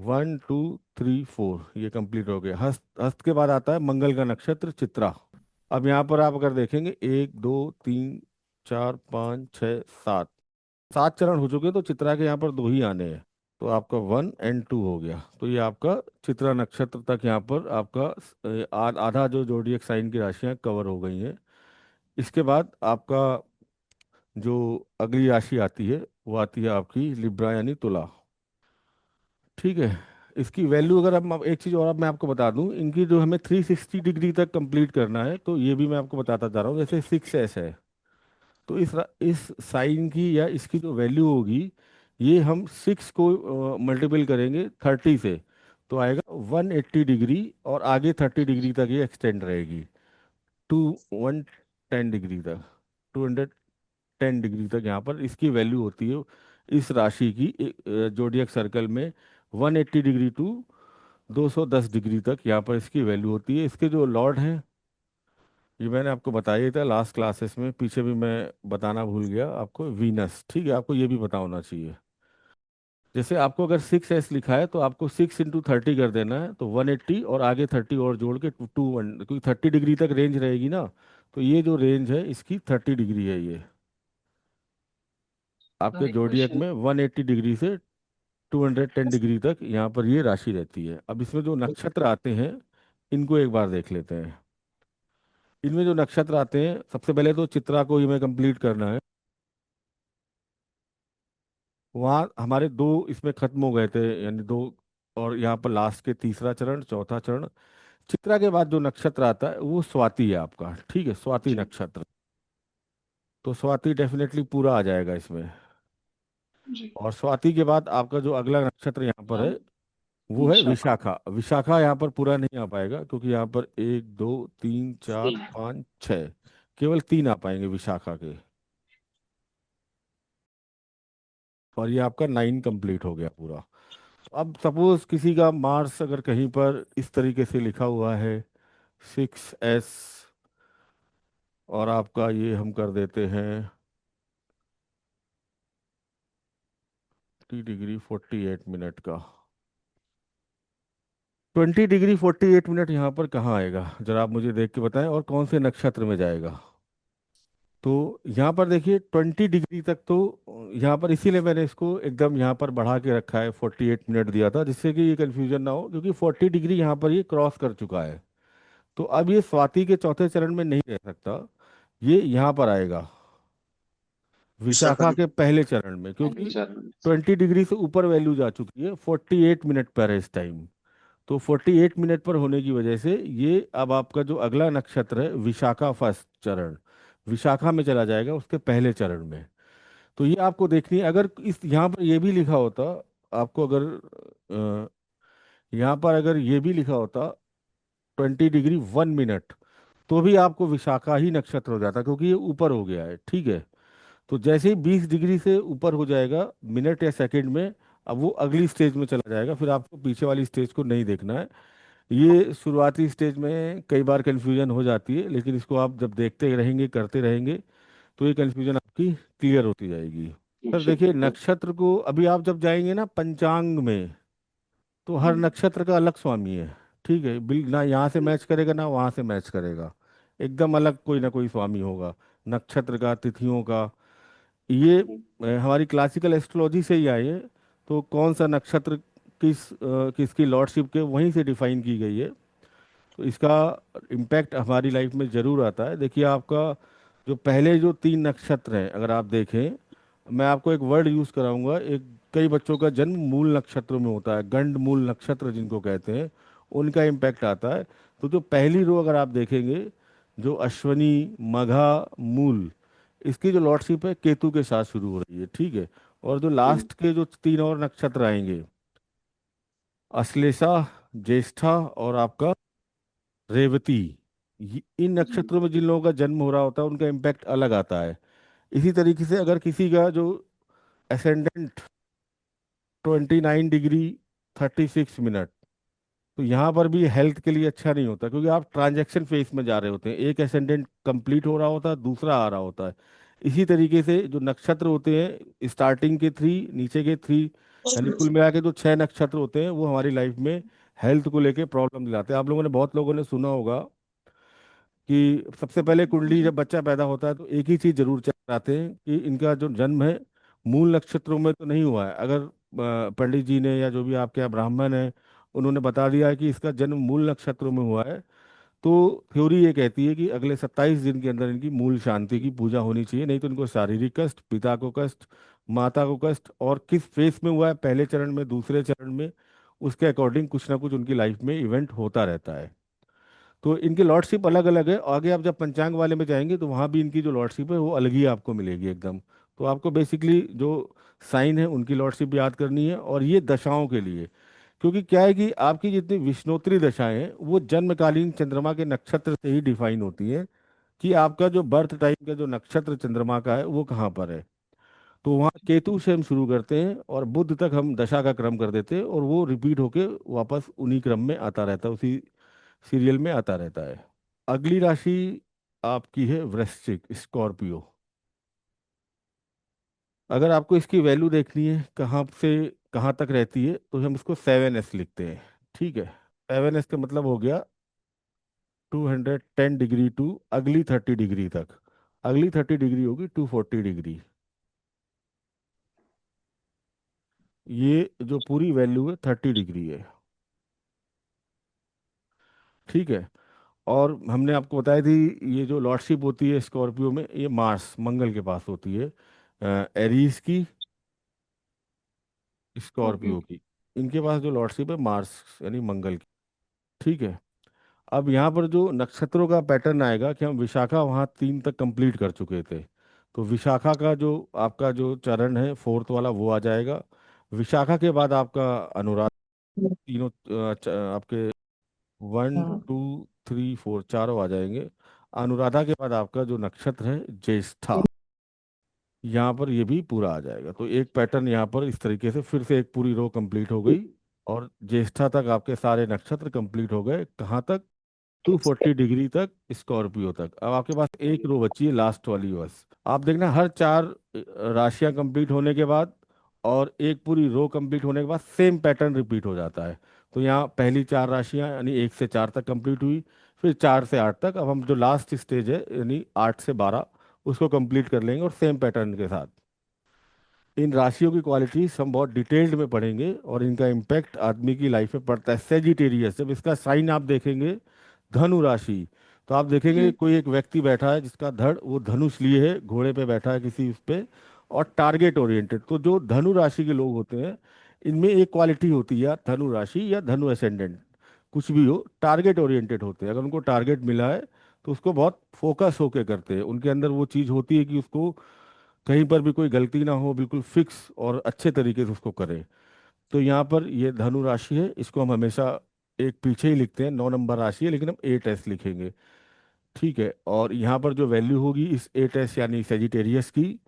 Speaker 1: 1 2 3 4 ये कंप्लीट हो गया। हस्त, हस्त के बाद आता है मंगल का नक्षत्र चित्रा। अब यहाँ पर आप अगर देखेंगे 1 2 3 4 5 6 7, 7 चरण हो चुके, तो चित्रा के यहाँ पर दो ही आने हैं। तो आपका 1 और 2 हो गया। तो ये आपका चित्रा नक्षत्र तक यहाँ पर आपका आधा जो जोडिएक साइन की राशियाँ कवर हो गई हैं। इसके बाद आपका जो अगली राशि आती है वो आती है आपकी लिब्रा यानी तुला। ठीक है, इसकी वैल्यू अगर अब एक चीज़ और अब मैं आपको बता दूं, इनकी जो हमें 360 डिग्री तक कंप्लीट करना है, तो ये भी मैं आपको बताता जा रहा हूँ। जैसे 6s है, तो इस साइन की या इसकी जो वैल्यू होगी, ये हम 6 को मल्टीपल करेंगे 30 से, तो आएगा 180 डिग्री, और आगे 30 डिग्री तक ये एक्सटेंड रहेगी। 110 डिग्री तक, 210 डिग्री तक यहाँ पर इसकी वैल्यू होती है। इस राशि की जोडियक सर्कल में 180 डिग्री टू 210 डिग्री तक यहाँ पर इसकी वैल्यू होती है। इसके जो लॉर्ड हैं, ये मैंने आपको बताया ही था लास्ट क्लासेस में, पीछे भी मैं बताना भूल गया आपको, वीनस। ठीक है, आपको ये भी पता होना चाहिए। जैसे आपको अगर 6s लिखा है तो आपको 6 × 30 कर देना है, तो 180, और आगे 30 और जोड़ के 1, क्योंकि 30 डिग्री तक रेंज रहेगी ना। तो ये जो रेंज है इसकी 30 डिग्री है ये।
Speaker 2: सर
Speaker 1: आपके
Speaker 2: एक
Speaker 1: जोडियक
Speaker 2: क्वेश्चन।
Speaker 1: में 180 डिग्री से 210 डिग्री तक यहाँ पर ये राशि रहती है। अब इसमें जो नक्षत्र आते हैं इनको एक बार देख लेते हैं। इनमें जो नक्षत्र आते हैं, सबसे पहले तो चित्रा को ही हमें कंप्लीट करना है। वहाँ हमारे दो इसमें खत्म हो गए थे, यानी दो, और यहाँ पर लास्ट के तीसरा चरण चौथा चरण। चित्रा के बाद जो नक्षत्र आता है वो स्वाति है आपका। ठीक है, स्वाति
Speaker 2: जी।
Speaker 1: नक्षत्र। तो स्वाति डेफिनेटली पूरा आ जाएगा इसमें।
Speaker 2: जी।
Speaker 1: और स्वाति के बाद आपका जो अगला नक्षत्र यहाँ पर
Speaker 2: हाँ।
Speaker 1: है वो है
Speaker 2: विशाखा।
Speaker 1: विशाखा। विशाखा यहाँ पर पूरा नहीं आ पाएगा, क्योंकि यहाँ पर 1 2 3 4 5 6, केवल 3 आ पाएंगे विशाखा के। और ये आपका 9 कंप्लीट हो गया पूरा। अब सपोज किसी का मार्स अगर कहीं पर इस तरीके से लिखा हुआ है 6s, और आपका ये हम कर देते हैं 20 डिग्री 48 मिनट का। 20 डिग्री 48 मिनट यहाँ पर कहाँ आएगा, जरा आप मुझे देख के बताएं, और कौन से नक्षत्र में जाएगा। तो यहाँ पर देखिए 20 डिग्री तक तो यहाँ पर, इसीलिए मैंने इसको एकदम यहाँ पर बढ़ा के रखा है, 48 मिनट दिया था, जिससे कि ये कन्फ्यूजन ना हो, क्योंकि 40 डिग्री यहाँ पर ये क्रॉस कर चुका है। तो अब ये स्वाति के चौथे चरण में नहीं रह सकता, ये यहाँ पर आएगा
Speaker 2: विशाखा
Speaker 1: विशाखा
Speaker 2: की
Speaker 1: के पहले चरण में,
Speaker 2: पहले
Speaker 1: क्योंकि
Speaker 2: चरण।
Speaker 1: 20 डिग्री से ऊपर वैल्यू जा चुकी है, 48 मिनट पर है इस टाइम। तो 48 मिनट पर होने की वजह से ये अब आपका जो अगला नक्षत्र है विशाखा फर्स्ट चरण, विशाखा में चला जाएगा उसके पहले चरण में। तो ये आपको देखनी है। अगर इस यहाँ पर ये भी लिखा होता, आपको अगर यहाँ पर अगर ये भी लिखा होता 20 डिग्री 1 मिनट, तो भी आपको विशाखा ही नक्षत्र हो जाता, क्योंकि ये ऊपर हो गया है। ठीक है, तो जैसे ही 20 डिग्री से ऊपर हो जाएगा मिनट या सेकंड में, अब वो अगली स्टेज में चला जाएगा, फिर आपको पीछे वाली स्टेज को नहीं देखना है। ये शुरुआती स्टेज में कई बार कन्फ्यूजन हो जाती है, लेकिन इसको आप जब देखते रहेंगे करते रहेंगे तो ये कन्फ्यूजन आपकी क्लियर होती जाएगी। सर
Speaker 2: जी।
Speaker 1: देखिए, नक्षत्र को अभी आप जब जाएंगे ना पंचांग में, तो हर
Speaker 2: हम्म।
Speaker 1: नक्षत्र का अलग स्वामी है। ठीक है, बिल ना यहाँ से मैच करेगा ना वहाँ से मैच करेगा, एकदम अलग कोई ना कोई स्वामी होगा। नक्षत्र का, तिथियों का, ये
Speaker 2: जी।
Speaker 1: हमारी क्लासिकल एस्ट्रोलॉजी से ही आई है। तो कौन सा नक्षत्र किसकी लॉर्डशिप के, वहीं से डिफाइन की गई है। तो इसका इम्पैक्ट हमारी लाइफ में ज़रूर आता है। देखिए आपका जो पहले जो 3 नक्षत्र हैं, अगर आप देखें, मैं आपको एक वर्ड यूज़ कराऊंगा। एक, कई बच्चों का जन्म मूल नक्षत्रों में होता है, गंड मूल नक्षत्र जिनको कहते हैं, उनका इम्पैक्ट आता है। तो जो पहली रो अगर आप देखेंगे, जो अश्वनी, मघा, मूल, इसकी जो लॉर्डशिप है केतु के साथ शुरू हो रही है, ठीक है। और जो
Speaker 2: हम्म।
Speaker 1: लास्ट के जो 3 और नक्षत्र आएंगे, अश्लेषा, ज्येष्ठा और आपका रेवती, इन
Speaker 2: जी।
Speaker 1: नक्षत्रों में जिन लोगों का जन्म हो रहा होता है उनका इम्पैक्ट अलग आता है। इसी तरीके से अगर किसी का जो असेंडेंट 29 डिग्री 36 मिनट, तो यहाँ पर भी हेल्थ के लिए अच्छा नहीं होता, क्योंकि आप ट्रांजैक्शन फेज में जा रहे होते हैं। एक असेंडेंट कंप्लीट हो रहा होता है, दूसरा आ रहा होता है। इसी तरीके से जो नक्षत्र होते हैं, स्टार्टिंग के 3, नीचे के 3, यानी कुल मिला के जो 6 नक्षत्र होते हैं, वो हमारी लाइफ में हेल्थ को लेके प्रॉब्लम दिलाते हैं। आप लोगों ने, बहुत लोगों ने सुना होगा कि सबसे पहले कुंडली,
Speaker 2: जी।
Speaker 1: जब बच्चा पैदा होता है तो एक ही चीज जरूर चेक कराते हैं कि इनका जो जन्म है मूल नक्षत्रों में तो नहीं हुआ है। अगर पंडित जी ने या जो भी आपके यहाँ ब्राह्मण है, उन्होंने बता दिया है कि इसका जन्म मूल नक्षत्रों में हुआ है, तो थ्योरी ये कहती है कि अगले 27 दिन के अंदर इनकी मूल शांति की पूजा होनी चाहिए। नहीं तो इनको शारीरिक कष्ट, पिता को कष्ट, माता को कष्ट, और किस फेस में हुआ है, पहले चरण में, दूसरे चरण में, उसके अकॉर्डिंग कुछ ना कुछ उनकी लाइफ में इवेंट होता रहता है। तो इनकी लॉर्डशिप अलग अलग है। आगे आप जब पंचांग वाले में जाएंगे तो वहाँ भी इनकी जो लॉर्डशिप है वो अलग ही आपको मिलेगी एकदम। तो आपको बेसिकली जो साइन है उनकी लॉर्डशिप याद करनी है, और ये दशाओं के लिए। क्योंकि क्या है कि आपकी जितनी विष्णोत्तरी दशाएं हैं वो जन्मकालीन चंद्रमा के नक्षत्र से ही डिफाइन होती हैं, कि आपका जो बर्थ टाइम का जो नक्षत्र चंद्रमा का है वो कहाँ पर है। तो वहाँ केतु से हम शुरू करते हैं और बुध तक हम दशा का क्रम कर देते हैं, और वो रिपीट होके वापस उन्हीं क्रम में आता रहता है, उसी सीरियल में आता रहता है। अगली राशि आपकी है वृश्चिक, स्कॉर्पियो। अगर आपको इसकी वैल्यू देखनी है कहाँ से कहाँ तक रहती है, तो हम इसको 7S लिखते हैं, ठीक है। 7S का मतलब हो गया 210 डिग्री टू अगली 30 डिग्री तक। अगली 30 डिग्री होगी 240 डिग्री। ये जो पूरी वैल्यू है 30 डिग्री है, ठीक है। और हमने आपको बताई थी ये जो लॉर्डशिप होती है स्कॉर्पियो में, ये मार्स, मंगल के पास होती है, एरीज की,
Speaker 2: ओके।
Speaker 1: स्कॉर्पियो की। इनके पास जो लॉर्डशिप है मार्स, यानी मंगल की, ठीक है। अब यहाँ पर जो नक्षत्रों का पैटर्न आएगा कि हम विशाखा वहाँ 3 तक कंप्लीट कर चुके थे, तो विशाखा का जो आपका जो चरण है फोर्थ वाला वो आ जाएगा। विशाखा के बाद आपका अनुराधा, तीनों आपके 1 2 3 4 चारों आ जाएंगे। अनुराधा के बाद आपका जो नक्षत्र है ज्येष्ठा, यहाँ पर ये भी पूरा आ जाएगा। तो एक पैटर्न यहाँ पर इस तरीके से फिर से एक पूरी रो कंप्लीट हो गई, और ज्येष्ठा तक आपके सारे नक्षत्र कंप्लीट हो गए। कहाँ तक? 240 डिग्री तक, स्कॉर्पियो तक। अब आपके पास एक रो बची है लास्ट वाली बस। आप देखना हर 4 राशियां कंप्लीट होने के बाद और एक पूरी रो कंप्लीट होने के बाद सेम पैटर्न रिपीट हो जाता है। तो यहाँ पहली 4 राशियां यानी 1 से 4 तक कंप्लीट हुई, फिर 4 से 8 तक। अब हम जो लास्ट स्टेज है यानी 8 से 12, उसको कंप्लीट कर लेंगे और सेम पैटर्न के साथ। इन राशियों की क्वालिटीज हम बहुत डिटेल्ड में पढ़ेंगे और इनका इम्पैक्ट आदमी की लाइफ में पड़ता है। सेजिटेरियस, जब इसका साइन आप देखेंगे, धनु राशि, तो आप देखेंगे
Speaker 2: जी।
Speaker 1: कोई एक व्यक्ति बैठा है जिसका धड़ वो धनुष लिए है, घोड़े पे बैठा है किसी उस पे, और टारगेट ओरिएंटेड। तो जो धनु राशि के लोग होते हैं, इनमें एक क्वालिटी होती है, या धनु राशि या धनु असेंडेंट, कुछ भी हो, टारगेट ओरिएंटेड होते हैं। अगर उनको टारगेट मिला है तो उसको बहुत फोकस होके करते हैं। उनके अंदर वो चीज़ होती है कि उसको कहीं पर भी कोई गलती ना हो, बिल्कुल फिक्स और अच्छे तरीके से उसको करें। तो यहाँ पर ये धनु राशि है, इसको हम हमेशा एक पीछे ही लिखते हैं, 9 नंबर राशि है लेकिन हम 8S लिखेंगे, ठीक है। और यहाँ पर जो वैल्यू होगी इस 8S यानी सेजिटेरियस की,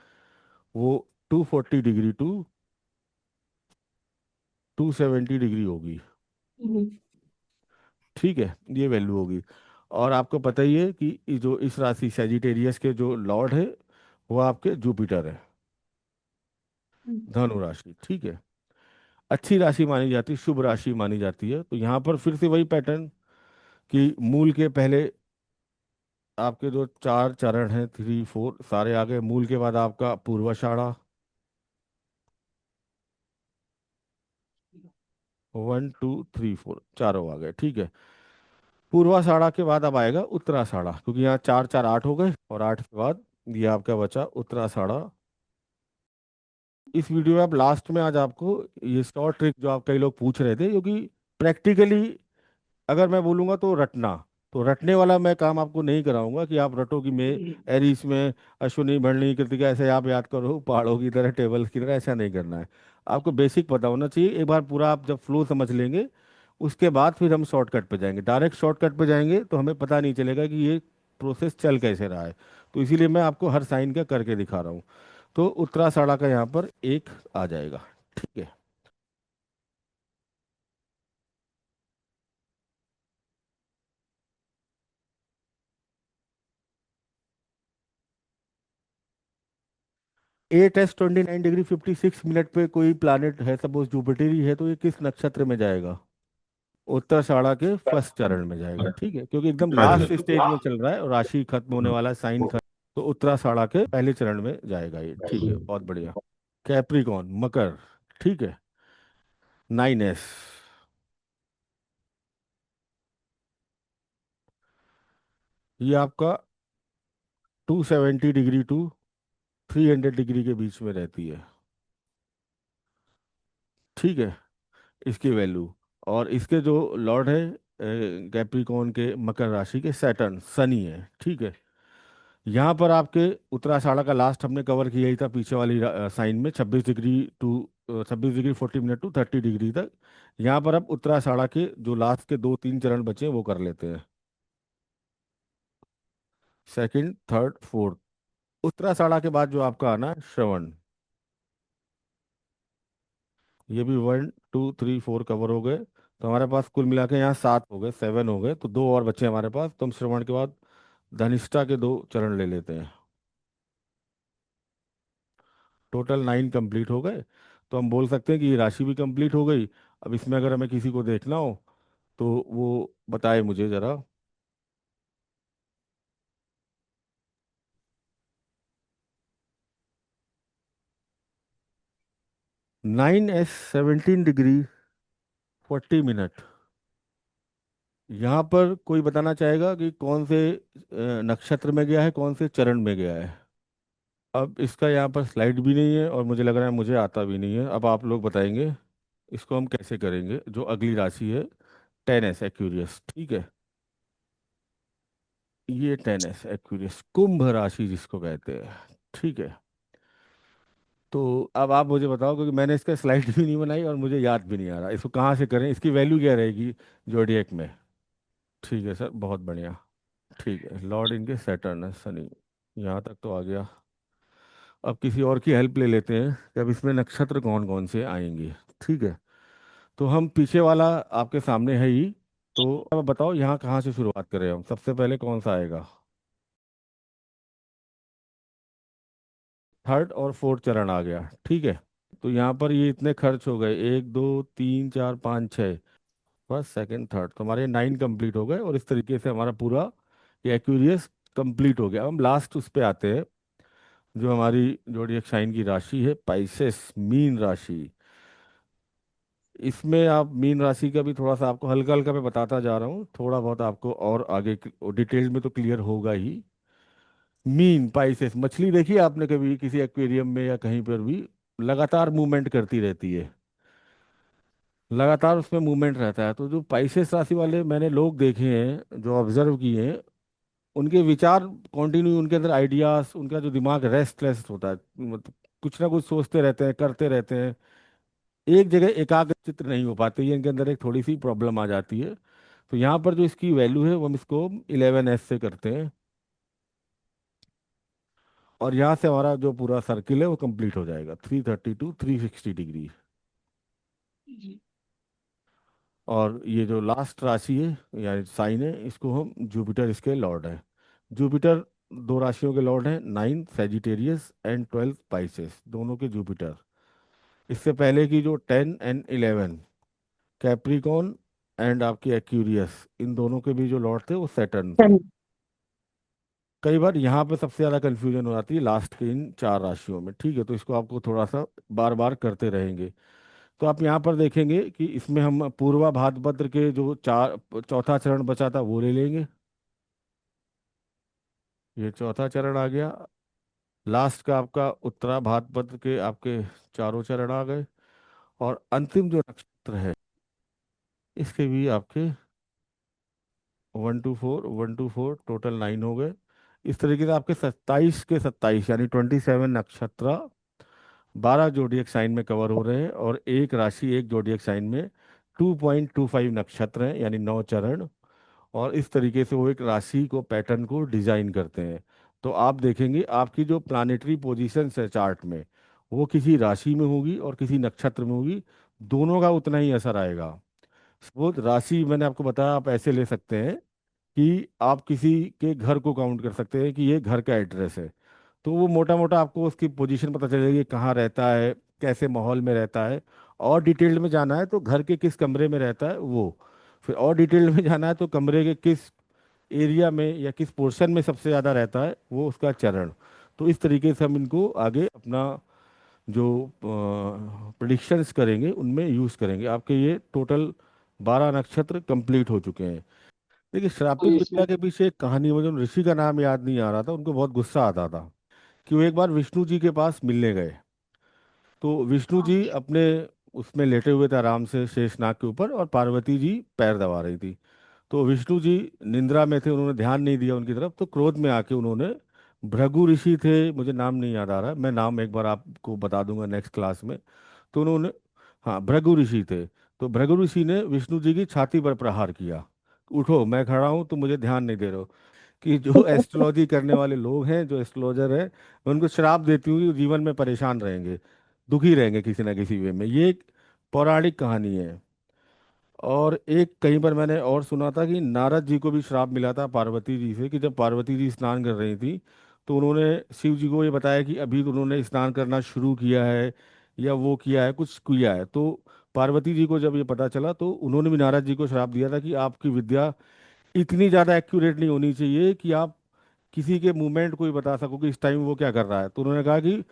Speaker 1: वो 240 डिग्री टू 270 डिग्री होगी,
Speaker 2: हम्म।
Speaker 1: ठीक है। ये वैल्यू होगी। और आपको पता ही है कि जो इस राशि सेजिटेरियस के जो लॉर्ड है वो आपके जुपिटर है, धनु राशि, ठीक है। अच्छी राशि मानी जाती है, शुभ राशि मानी जाती है। तो यहाँ पर फिर से वही पैटर्न कि मूल के पहले आपके जो चार चरण हैं, 3 4 सारे आ गए। मूल के बाद आपका पूर्वाषाढ़ा, 1 2 3 4 चारों आ गए, ठीक है। पूर्वाषाढ़ा के बाद अब आएगा उत्तराषाढ़ा, क्योंकि यहाँ चार चार आठ हो गए, और आठ के बाद ये आपका बचा उत्तराषाढ़ा। इस वीडियो में आप लास्ट में आज आपको ये शॉर्ट ट्रिक जो आप कई लोग पूछ रहे थे, क्योंकि प्रैक्टिकली अगर मैं बोलूंगा तो रटना, तो रटने वाला मैं काम आपको नहीं कराऊंगा कि आप रटो कि मैं एरीस में अश्विनी भरणी कृतिका ऐसे आप याद करो पहाड़ों की तरह, टेबल की तरह, ऐसा नहीं करना है। आपको बेसिक पता होना चाहिए। एक बार पूरा आप जब फ्लो समझ लेंगे, उसके बाद फिर हम शॉर्टकट पे जाएंगे। डायरेक्ट शॉर्टकट पे जाएंगे तो हमें पता नहीं चलेगा कि ये प्रोसेस चल कैसे रहा है। तो इसीलिए मैं आपको हर साइन का करके दिखा रहा हूँ। तो उत्तराषाढ़ा का यहाँ पर एक आ जाएगा, ठीक है।8s 29 डिग्री 56 मिनट पे कोई प्लैनेट है, सपोज जुपिटर ही है, तो ये किस नक्षत्र में जाएगा? उत्तराषाढ़ा के फर्स्ट चरण में जाएगा, ठीक है, क्योंकि एकदम लास्ट स्टेज में चल रहा है और राशि खत्म होने वाला है, साइन खत्म। तो उत्तराषाढ़ा के पहले चरण में जाएगा ये, ठीक है, बहुत बढ़िया। कैप्रिकॉन, मकर, ठीक है, 9s। ये आपका 270 डिग्री टू 300 डिग्री के बीच में रहती है, ठीक है, इसकी वैल्यू। और इसके जो लॉर्ड है कैप्रिकॉन के मकर राशि के, सैटर्न, शनि है, ठीक है। यहाँ पर आपके उत्तराषाढ़ा का लास्ट हमने कवर किया ही था पीछे वाली साइन में, 26 डिग्री टू 30 डिग्री तक। यहाँ पर अब उत्तराषाढ़ा के जो लास्ट के 2 3 चरण बचे हैं वो कर लेते हैं। Second, third, fourth. उत्तराषाढ़ा के बाद जो आपका आना है श्रवण, ये भी 1 2 3 4 कवर हो गए। तो हमारे पास कुल मिला के यहाँ 7 हो गए, 7 हो गए, तो दो और बचे हमारे पास। तो हम श्रवण के बाद धनिष्ठा के 2 चरण ले लेते हैं। टोटल 9 कंप्लीट हो गए। तो हम बोल सकते हैं कि ये राशि भी कंप्लीट हो गई। अब इसमें अगर हमें किसी को देखना हो तो वो बताए मुझे जरा। 9s 17 degree 40 minute. यहाँ पर कोई बताना चाहेगा कि कौन से नक्षत्र में गया है, कौन से चरण में गया है? अब इसका यहाँ पर स्लाइड भी नहीं है और मुझे लग रहा है मुझे आता भी नहीं है। अब आप लोग बताएंगे इसको हम कैसे करेंगे। जो अगली राशि है 10s एक्यूरियस, ठीक है, ये 10s एक्यूरियस कुंभ राशि जिसको कहते हैं, ठीक है। तो अब आप मुझे बताओ, क्योंकि मैंने इसका स्लाइड भी नहीं बनाई और मुझे याद भी नहीं आ रहा इसको कहाँ से करें, इसकी वैल्यू क्या रहेगी जोडिएक में? ठीक है सर, बहुत बढ़िया। ठीक है, लॉर्ड इनके सैटर्न है, शनि। यहाँ तक तो आ गया। अब किसी और की हेल्प ले लेते हैं कि अब इसमें नक्षत्र कौन कौन से आएंगे, ठीक है। तो हम पीछे वाला आपके सामने है ही। तो अब बताओ यहाँ कहाँ से शुरुआत करें हम, सबसे पहले कौन सा आएगा? थर्ड और फोर्थ चरण आ गया, ठीक है। तो यहाँ पर ये इतने खर्च हो गए, 1 2 3 4 5 6, फर्स्ट सेकंड थर्ड, तो हमारे 9 कंप्लीट हो गए। और इस तरीके से हमारा पूरा ये एक्यूरियस कंप्लीट हो गया। अब हम लास्ट उस पे आते हैं, जो हमारी जोडिएक साइन की राशि है, पाइसेस, मीन राशि। इसमें आप मीन राशि का भी थोड़ा सा आपको हल्का हल्का मैं बताता जा रहा हूँ, थोड़ा बहुत आपको और आगे डिटेल में तो क्लियर होगा ही। मीन पाइसेस मछली देखी है आपने कभी किसी एक्वेरियम में या कहीं पर भी? लगातार मूवमेंट करती रहती है, लगातार उसमें मूवमेंट रहता है। तो जो पाइसेस राशि वाले मैंने लोग देखे हैं, जो ऑब्जर्व किए हैं, उनके विचार कंटिन्यू, उनके अंदर आइडियाज, उनका जो दिमाग रेस्टलेस होता है, मतलब कुछ ना कुछ सोचते रहते हैं, करते रहते हैं, एक जगह एकाग्र चित्र नहीं हो पाते, ये इनके अंदर एक थोड़ी सी प्रॉब्लम आ जाती है। तो यहाँ पर जो इसकी वैल्यू है वो हम इसको 11s से करते हैं। और यहाँ से हमारा जो पूरा सर्किल है वो कंप्लीट हो जाएगा, 330 टू 360 डिग्री।
Speaker 2: जी।
Speaker 1: और ये जो लास्ट राशि है या साइन है, इसको हम जुपिटर, इसके लॉर्ड है। जुपिटर दो राशियों के लॉर्ड हैं, 9 सेजिटेरियस एंड 12 पाइसेस, दोनों के जुपिटर। इससे पहले की जो 10 एंड 11 कैप्रिकॉन एंड आपकी एक्यूरियस, इन दोनों के भी जो लॉर्ड थे वो सैटर्न थे। कई बार यहाँ पे सबसे ज़्यादा कन्फ्यूजन हो जाती है लास्ट के इन चार राशियों में, ठीक है, तो इसको आपको थोड़ा सा बार बार करते रहेंगे। तो आप यहाँ पर देखेंगे कि इसमें हम पूर्वा भाद्रपद के जो चार चौथा चरण बचा था वो ले लेंगे। ये चौथा चरण आ गया। लास्ट का आपका उत्तरा भाद्रपद के आपके चारों चरण आ गए। और अंतिम जो नक्षत्र है इसके भी आपके 1 to 4 टोटल 9 हो गए। इस तरीके से आपके 27 के 27 यानी 27 नक्षत्र 12 जोडिएक साइन में कवर हो रहे हैं, और एक राशि एक जोडिएक साइन में 2.25 नक्षत्र हैं यानी 9 चरण। और इस तरीके से वो एक राशि को पैटर्न को डिजाइन करते हैं। तो आप देखेंगे आपकी जो प्लानिटरी पोजीशंस है चार्ट में, वो किसी राशि में होगी और किसी नक्षत्र में होगी, दोनों का उतना ही असर आएगा। वो राशि मैंने आपको बताया, आप ऐसे ले सकते हैं कि आप किसी के घर को काउंट कर सकते हैं कि ये घर का एड्रेस है। तो वो मोटा मोटा आपको उसकी पोजीशन पता चलेगी, कहाँ रहता है, कैसे माहौल में रहता है। और डिटेल्ड में जाना है तो घर के किस कमरे में रहता है वो। फिर और डिटेल्ड में जाना है तो कमरे के किस एरिया में या किस पोर्शन में सबसे ज़्यादा रहता है वो उसका चरण। तो इस तरीके से हम इनको आगे अपना जो प्रिडिक्शंस करेंगे उनमें यूज़ करेंगे। आपके ये टोटल 12 नक्षत्र कंप्लीट हो चुके हैं। देखिए,
Speaker 2: तो
Speaker 1: श्रापित
Speaker 2: इसमें।
Speaker 1: विद्या के पीछे एक कहानी, मुझे उन ऋषि का नाम याद नहीं आ रहा था, उनको बहुत गुस्सा आता था कि वो एक बार विष्णु जी के पास मिलने गए। तो विष्णु
Speaker 2: हाँ।
Speaker 1: जी अपने उसमें लेटे हुए थे आराम से शेषनाग के ऊपर, और पार्वती जी पैर दबा रही थी। तो विष्णु जी निंद्रा में थे, उन्होंने ध्यान नहीं दिया उनकी तरफ, तो क्रोध में आके उन्होंने, भृगु ऋषि थे, मुझे नाम नहीं याद आ रहा है, मैं नाम एक बार आपको बता दूंगा नेक्स्ट क्लास में। तो उन्होंने, हाँ भृगु ऋषि थे, तो भृगु ऋषि ने विष्णु जी की छाती पर प्रहार किया। उठो, मैं खड़ा हूँ, तुम मुझे ध्यान नहीं दे रहे हो। कि जो एस्ट्रोलॉजी करने वाले लोग हैं, जो एस्ट्रोलॉजर है, मैं उनको श्राप देती हूँ कि वो जीवन में परेशान रहेंगे, दुखी रहेंगे किसी ना किसी वे में। ये एक पौराणिक कहानी है। और एक कहीं पर मैंने और सुना था कि नारद जी को भी श्राप मिला था पार्वती जी से, कि जब पार्वती जी स्नान कर रही थी तो उन्होंने शिव जी को ये बताया कि अभी तो उन्होंने स्नान करना शुरू किया है या वो किया है, कुछ किया है। तो पार्वती जी को जब ये पता चला तो उन्होंने भी नारद जी को श्राप दिया था कि आपकी विद्या इतनी ज़्यादा एक्यूरेट नहीं होनी चाहिए कि आप किसी के मूवमेंट को ही बता सको कि इस टाइम वो क्या कर रहा है। तो उन्होंने कहा कि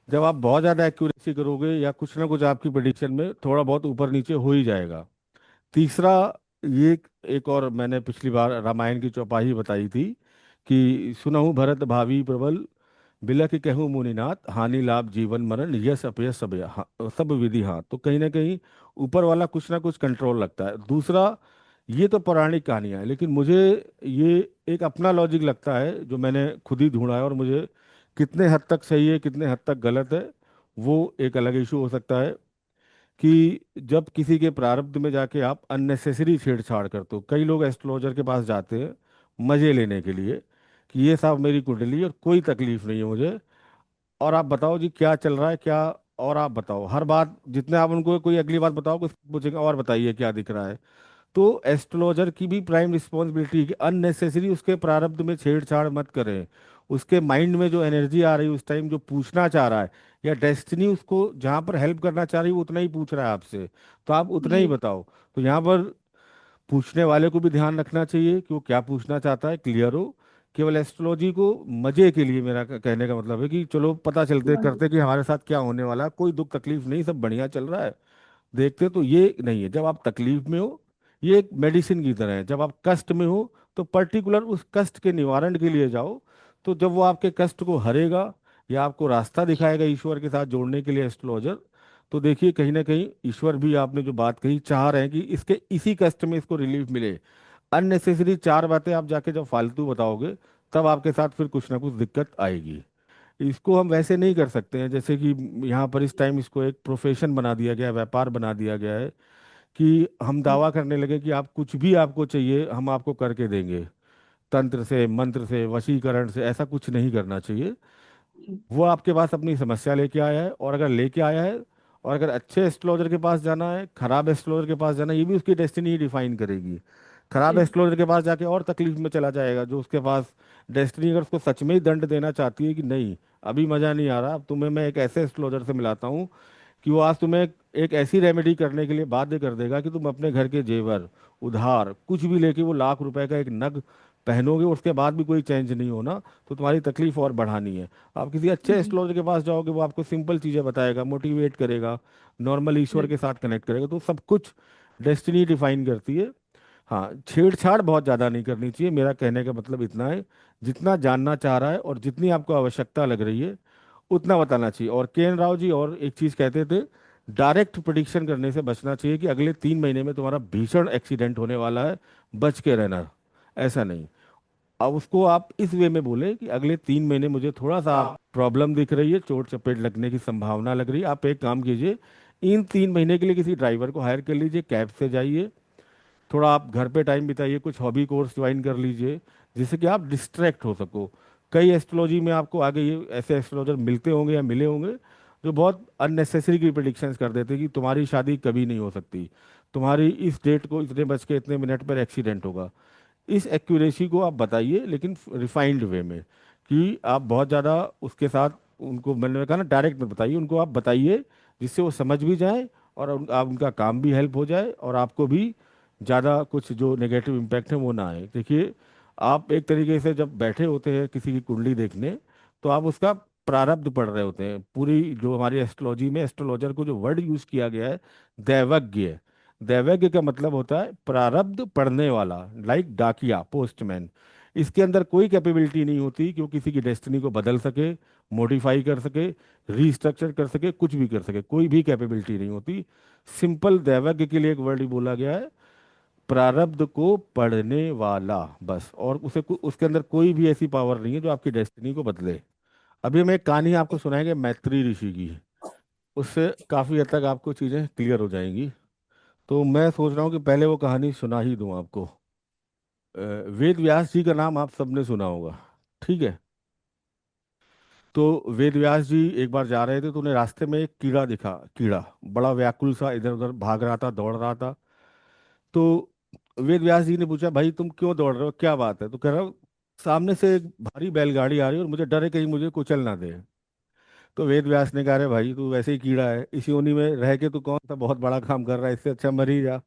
Speaker 1: जब आप बहुत ज़्यादा एक्यूरेसी करोगे या कुछ ना कुछ आपकी प्रेडिक्शन में थोड़ा बहुत ऊपर नीचे हो ही जाएगा। तीसरा, ये एक और मैंने पिछली बार रामायण की चौपाई बताई थी कि सुनहु भरत भावी प्रबल, बिलख कहूँ मुनिनाथ, हानि लाभ जीवन मरण यश अपयश सब सब विधि हाथ। तो कहीं ना कहीं ऊपर वाला कुछ ना कुछ कंट्रोल लगता है। दूसरा, ये तो पौराणिक कहानियां हैं, लेकिन मुझे ये एक अपना लॉजिक लगता है जो मैंने खुद ही ढूंढा है, और मुझे कितने हद तक सही है कितने हद तक गलत है वो एक अलग इशू हो सकता है। कि जब किसी के प्रारब्ध में जाके आप अननेसेसरी छेड़छाड़ करते हो, कई लोग एस्ट्रोलॉजर के पास जाते हैं मजे लेने के लिए कि ये साहब मेरी कुंडली और कोई तकलीफ नहीं है मुझे, और आप बताओ जी क्या चल रहा है क्या, और आप बताओ हर बात, जितने आप उनको कोई अगली बात बताओ कुछ पूछेंगे और बताइए क्या दिख रहा है। तो एस्ट्रोलॉजर की भी प्राइम रिस्पॉन्सिबिलिटी है कि अननेसेसरी उसके प्रारब्ध में छेड़छाड़ मत करें। उसके माइंड में जो एनर्जी आ रही है उस टाइम जो पूछना चाह रहा है, या डेस्टिनी उसको जहाँ पर हेल्प करना चाह रही है वो उतना ही पूछ रहा है आपसे, तो आप उतना
Speaker 2: जी।
Speaker 1: ही बताओ। तो यहाँ पर पूछने वाले को भी ध्यान रखना चाहिए कि वो क्या पूछना चाहता है, क्लियर हो। केवल एस्ट्रोलॉजी को मजे के लिए, मेरा कहने का मतलब है कि चलो पता चलते करते कि हमारे साथ क्या होने वाला है, कोई दुख तकलीफ नहीं, सब बढ़िया चल रहा है, देखते। तो ये नहीं है, जब आप तकलीफ में हो ये एक मेडिसिन की तरह है, जब आप कष्ट में हो तो पर्टिकुलर उस कष्ट के निवारण के लिए जाओ। तो जब वो आपके कष्ट को हरेगा या आपको रास्ता दिखाएगा ईश्वर के साथ जोड़ने के लिए एस्ट्रोलॉजर, तो देखिए कहीं ना कहीं ईश्वर भी, आपने जो बात कही, चाह रहे हैं कि इसके इसी कष्ट में इसको रिलीफ मिले। अननेसेसरी चार बातें आप जाके जब फालतू बताओगे तब आपके साथ फिर कुछ ना कुछ दिक्कत आएगी। इसको हम वैसे नहीं कर सकते हैं जैसे कि यहाँ पर इस टाइम इसको एक प्रोफेशन बना दिया गया है, व्यापार बना दिया गया है कि हम दावा करने लगे कि आप कुछ भी आपको चाहिए हम आपको करके देंगे, तंत्र से मंत्र से वशीकरण से, ऐसा कुछ नहीं करना चाहिए। वो आपके पास अपनी समस्या लेके आया है, और अगर लेके आया है, और अगर अच्छे एस्ट्रोलॉजर के पास जाना है, खराब एस्ट्रोलॉजर के पास जाना है, ये भी उसकी डेस्टिनी ही डिफाइन करेगी। खराब
Speaker 2: जी।
Speaker 1: एस्ट्रोलॉजर के पास जाके और तकलीफ में चला जाएगा, जो उसके पास डेस्टिनी अगर उसको सच में ही दंड देना चाहती है कि नहीं अभी मजा नहीं आ रहा, अब तुम्हें मैं एक ऐसे एस्ट्रोलॉजर से मिलाता हूँ कि वो आज तुम्हें एक ऐसी रेमेडी करने के लिए बाध्य कर देगा कि तुम अपने घर के जेवर उधार कुछ भी लेके, वो लाख रुपए का एक नग पहनोगे उसके बाद भी कोई चेंज नहीं होना, तो तुम्हारी तकलीफ और बढ़ानी है। आप किसी अच्छे
Speaker 2: जी।
Speaker 1: एस्ट्रोलॉजर के पास जाओगे, वो आपको सिंपल चीज़ें बताएगा, मोटिवेट करेगा, नॉर्मल ईश्वर
Speaker 2: जी।
Speaker 1: के साथ कनेक्ट करेगा, तो सब कुछ डेस्टिनी डिफाइन करती है। हाँ, छेड़छाड़ बहुत ज़्यादा नहीं करनी चाहिए, मेरा कहने का मतलब इतना है। जितना जानना चाह रहा है और जितनी आपको आवश्यकता लग रही है उतना बताना चाहिए। और के एन राव जी और एक चीज़ कहते थे, डायरेक्ट प्रिडिक्शन करने से बचना चाहिए कि अगले 3 महीने में तुम्हारा भीषण एक्सीडेंट होने वाला है, बच के रहना। ऐसा नहीं। अब उसको आप इस वे में बोले कि अगले 3 महीने मुझे थोड़ा सा प्रॉब्लम दिख रही है, चोट चपेट लगने की संभावना लग रही है, आप एक काम कीजिए, इन 3 महीने के लिए किसी ड्राइवर को हायर कर लीजिए, कैब से जाइए, थोड़ा आप घर पे टाइम बिताइए, कुछ हॉबी कोर्स ज्वाइन कर लीजिए, जिससे कि आप डिस्ट्रैक्ट हो सको। कई एस्ट्रोलॉजी में आपको आगे ये ऐसे एस्ट्रोलॉजर मिलते होंगे या मिले होंगे जो बहुत अननेसेसरी की प्रिडिक्शंस कर देते हैं कि तुम्हारी शादी कभी नहीं हो सकती, तुम्हारी इस डेट को इतने बज के इतने मिनट पर एक्सीडेंट होगा। इस एक्यूरेसी को आप बताइए, लेकिन रिफाइंड वे में, कि आप बहुत ज़्यादा उसके साथ उनको, मैंने कहा ना, डायरेक्ट मत बताइए, उनको आप बताइए जिससे वो समझ भी जाएं, और आप उनका काम भी हेल्प हो जाए, और आपको भी ज़्यादा कुछ जो नेगेटिव इम्पैक्ट है वो ना आए। देखिए, आप एक तरीके से जब बैठे होते हैं किसी की कुंडली देखने, तो आप उसका प्रारब्ध पढ़ रहे होते हैं। पूरी जो हमारी एस्ट्रोलॉजी में एस्ट्रोलॉजर को जो वर्ड यूज किया गया है, दैवज्ञ। दैवज्ञ का मतलब होता है प्रारब्ध पढ़ने वाला, लाइक डाकिया, पोस्टमैन। इसके अंदर कोई कैपेबिलिटी नहीं होती कि वो किसी की डेस्टिनी को बदल सके, मॉडिफाई कर सके, रीस्ट्रक्चर कर सके, कुछ भी कर सके, कोई भी कैपेबिलिटी नहीं होती। सिंपल दैवज्ञ के लिए एक वर्ड ही बोला गया है, प्रारब्ध को पढ़ने वाला, बस। और उसके अंदर कोई भी ऐसी पावर नहीं है जो आपकी डेस्टिनी को बदले। अभी हम एक कहानी आपको सुनाएंगे मैत्री ऋषि की, उससे काफी हद तक आपको चीजें क्लियर हो जाएंगी। तो मैं सोच रहा हूँ कि पहले वो कहानी सुना ही दूं आपको। वेद व्यास जी का नाम आप सबने सुना होगा, ठीक है? तो वेद व्यास जी एक बार जा रहे थे, तो उन्हें रास्ते में एक कीड़ा दिखा। कीड़ा बड़ा व्याकुल सा इधर उधर भाग रहा था, दौड़ रहा था। तो वेद व्यास जी ने पूछा, भाई तुम क्यों दौड़ रहे हो, क्या बात है? तो कह रहा हूँ, सामने से एक भारी बैलगाड़ी आ रही है और मुझे डर है कहीं मुझे कुचल ना दे। तो वेद व्यास ने कहा, अरे भाई तू वैसे ही कीड़ा है, इस योनि में रह के तू कौन सा बहुत बड़ा काम कर रहा है, इससे अच्छा मर ही जा।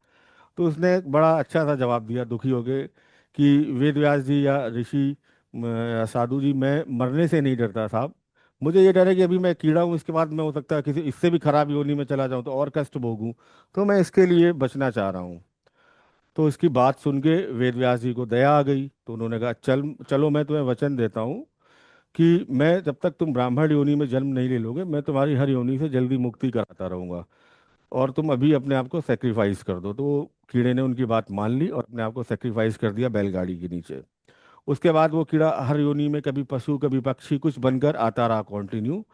Speaker 1: तो उसने एक बड़ा अच्छा सा जवाब दिया, दुखी होके, कि वेद व्यास जी या ऋषि, या साधु जी, मैं मरने से नहीं डरता साहब, मुझे ये डर है कि अभी मैं कीड़ा हूँ, इसके बाद मैं हो सकता है किसी इससे भी खराब योनि में चला जाऊँ तो और कष्ट भोगूं, तो मैं इसके लिए बचना चाह रहा हूँ। तो इसकी बात सुन के वेद व्यास जी को दया आ गई, तो उन्होंने कहा, चल चलो, मैं तुम्हें वचन देता हूँ कि मैं जब तक तुम ब्राह्मण योनि में जन्म नहीं ले लोगे, मैं तुम्हारी हर योनि से जल्दी मुक्ति कराता रहूंगा, और तुम अभी अपने आप को सेक्रीफाइस कर दो। तो वो कीड़े ने उनकी बात मान ली और अपने आप को सेक्रीफाइस कर दिया बैलगाड़ी के नीचे। उसके बाद वो कीड़ा हर योनि में कभी पशु कभी पक्षी कुछ बनकर आता रहा, कंटिन्यू।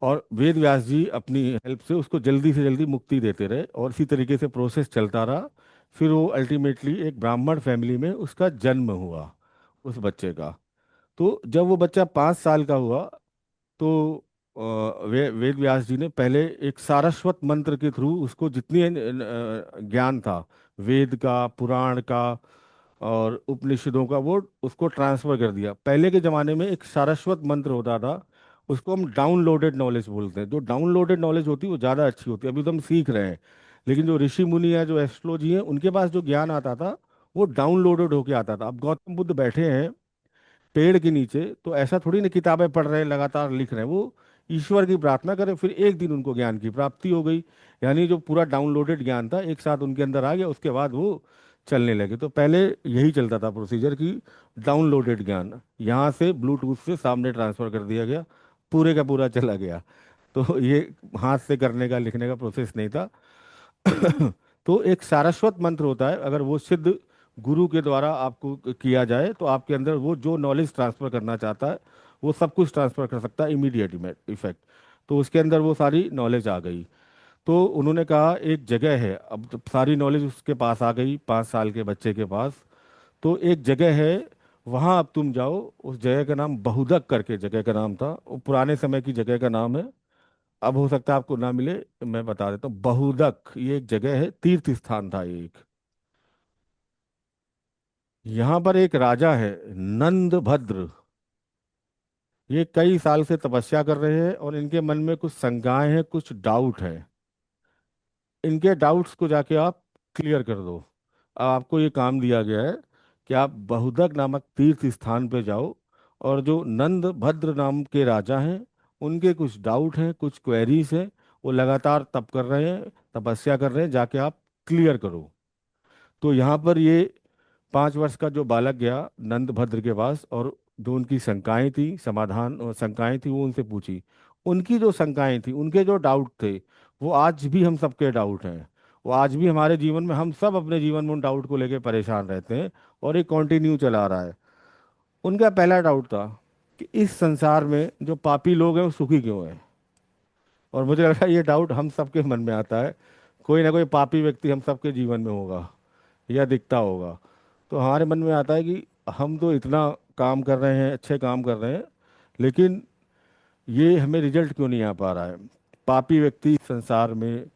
Speaker 1: और वेद व्यास जी अपनी हेल्प से उसको जल्दी से जल्दी मुक्ति देते रहे, और इसी तरीके से प्रोसेस चलता रहा। फिर वो अल्टीमेटली एक ब्राह्मण फैमिली में उसका जन्म हुआ, उस बच्चे का। तो जब वो बच्चा 5 साल का हुआ, तो वेद व्यास जी ने पहले एक सारस्वत मंत्र के थ्रू उसको जितनी ज्ञान था, वेद का, पुराण का और उपनिषदों का, वो उसको ट्रांसफर कर दिया। पहले के ज़माने में एक सारस्वत मंत्र होता था, उसको हम डाउनलोडेड नॉलेज बोलते हैं। जो डाउनलोडेड नॉलेज होती है वो ज़्यादा अच्छी होती है, अभी तो हम सीख रहे हैं। लेकिन जो ऋषि मुनि है, जो एस्ट्रोलॉजी है, उनके पास जो ज्ञान आता था वो डाउनलोडेड होके आता था। अब गौतम बुद्ध बैठे हैं पेड़ के नीचे, तो ऐसा थोड़ी ना किताबें पढ़ रहे हैं लगातार लिख रहे हैं, वो ईश्वर की प्रार्थना करें, फिर एक दिन उनको ज्ञान की प्राप्ति हो गई। यानी जो पूरा डाउनलोडेड ज्ञान था एक साथ उनके अंदर आ गया, उसके बाद वो चलने लगे। तो पहले यही चलता था प्रोसीजर की, डाउनलोडेड ज्ञान यहाँ से ब्लूटूथ से सामने ट्रांसफर कर दिया गया, पूरे का पूरा चला गया। तो ये हाथ से करने का, लिखने का प्रोसेस नहीं था। तो एक सारस्वत मंत्र होता है, अगर वो सिद्ध गुरु के द्वारा आपको किया जाए, तो आपके अंदर वो जो नॉलेज ट्रांसफर करना चाहता है वो सब कुछ ट्रांसफर कर सकता है, इमीडिएट इफेक्ट। तो उसके अंदर वो सारी नॉलेज आ गई। तो उन्होंने कहा, एक जगह है, अब तो सारी नॉलेज उसके पास आ गई, 5 साल के बच्चे के पास। तो एक जगह है, वहाँ अब तुम जाओ। उस जगह का नाम बहुदक करके जगह का नाम था, वो पुराने समय की जगह का नाम है, अब हो सकता है आपको ना मिले। मैं बता देता हूँ, बहुदक ये एक जगह है, तीर्थ स्थान था ये एक। यहाँ पर एक राजा है, नंदभद्र। ये कई साल से तपस्या कर रहे हैं और इनके मन में कुछ शंकाएं हैं, कुछ डाउट है। इनके डाउट्स को जाके आप क्लियर कर दो। अब आपको ये काम दिया गया है कि आप बहुदक नामक तीर्थ स्थान पे जाओ, और जो नंद भद्र नाम के राजा हैं, उनके कुछ डाउट हैं, कुछ क्वेरीज हैं, वो लगातार तप कर रहे हैं, तपस्या कर रहे हैं, जाके आप क्लियर करो। तो यहाँ पर ये 5 वर्ष का जो बालक गया नंद भद्र के पास, और जो उनकी शंकाएं थी, समाधान और शंकाएं थी, वो उनसे पूछी। उनकी जो शंकाएं थी, उनके जो डाउट थे, वो आज भी हम सबके डाउट हैं। वो आज भी हमारे जीवन में, हम सब अपने जीवन में उन डाउट को लेकर परेशान रहते हैं, और ये कंटिन्यू चला रहा है। उनका पहला डाउट था कि इस संसार में जो पापी लोग हैं वो सुखी क्यों हैं। और मुझे लग रहा है ये डाउट हम सबके मन में आता है। कोई ना कोई पापी व्यक्ति हम सबके जीवन में होगा, या दिखता होगा। तो हमारे मन में आता है कि हम तो इतना काम कर रहे हैं, अच्छे काम कर रहे हैं, लेकिन ये हमें रिजल्ट क्यों नहीं आ पा रहा है। पापी व्यक्ति संसार में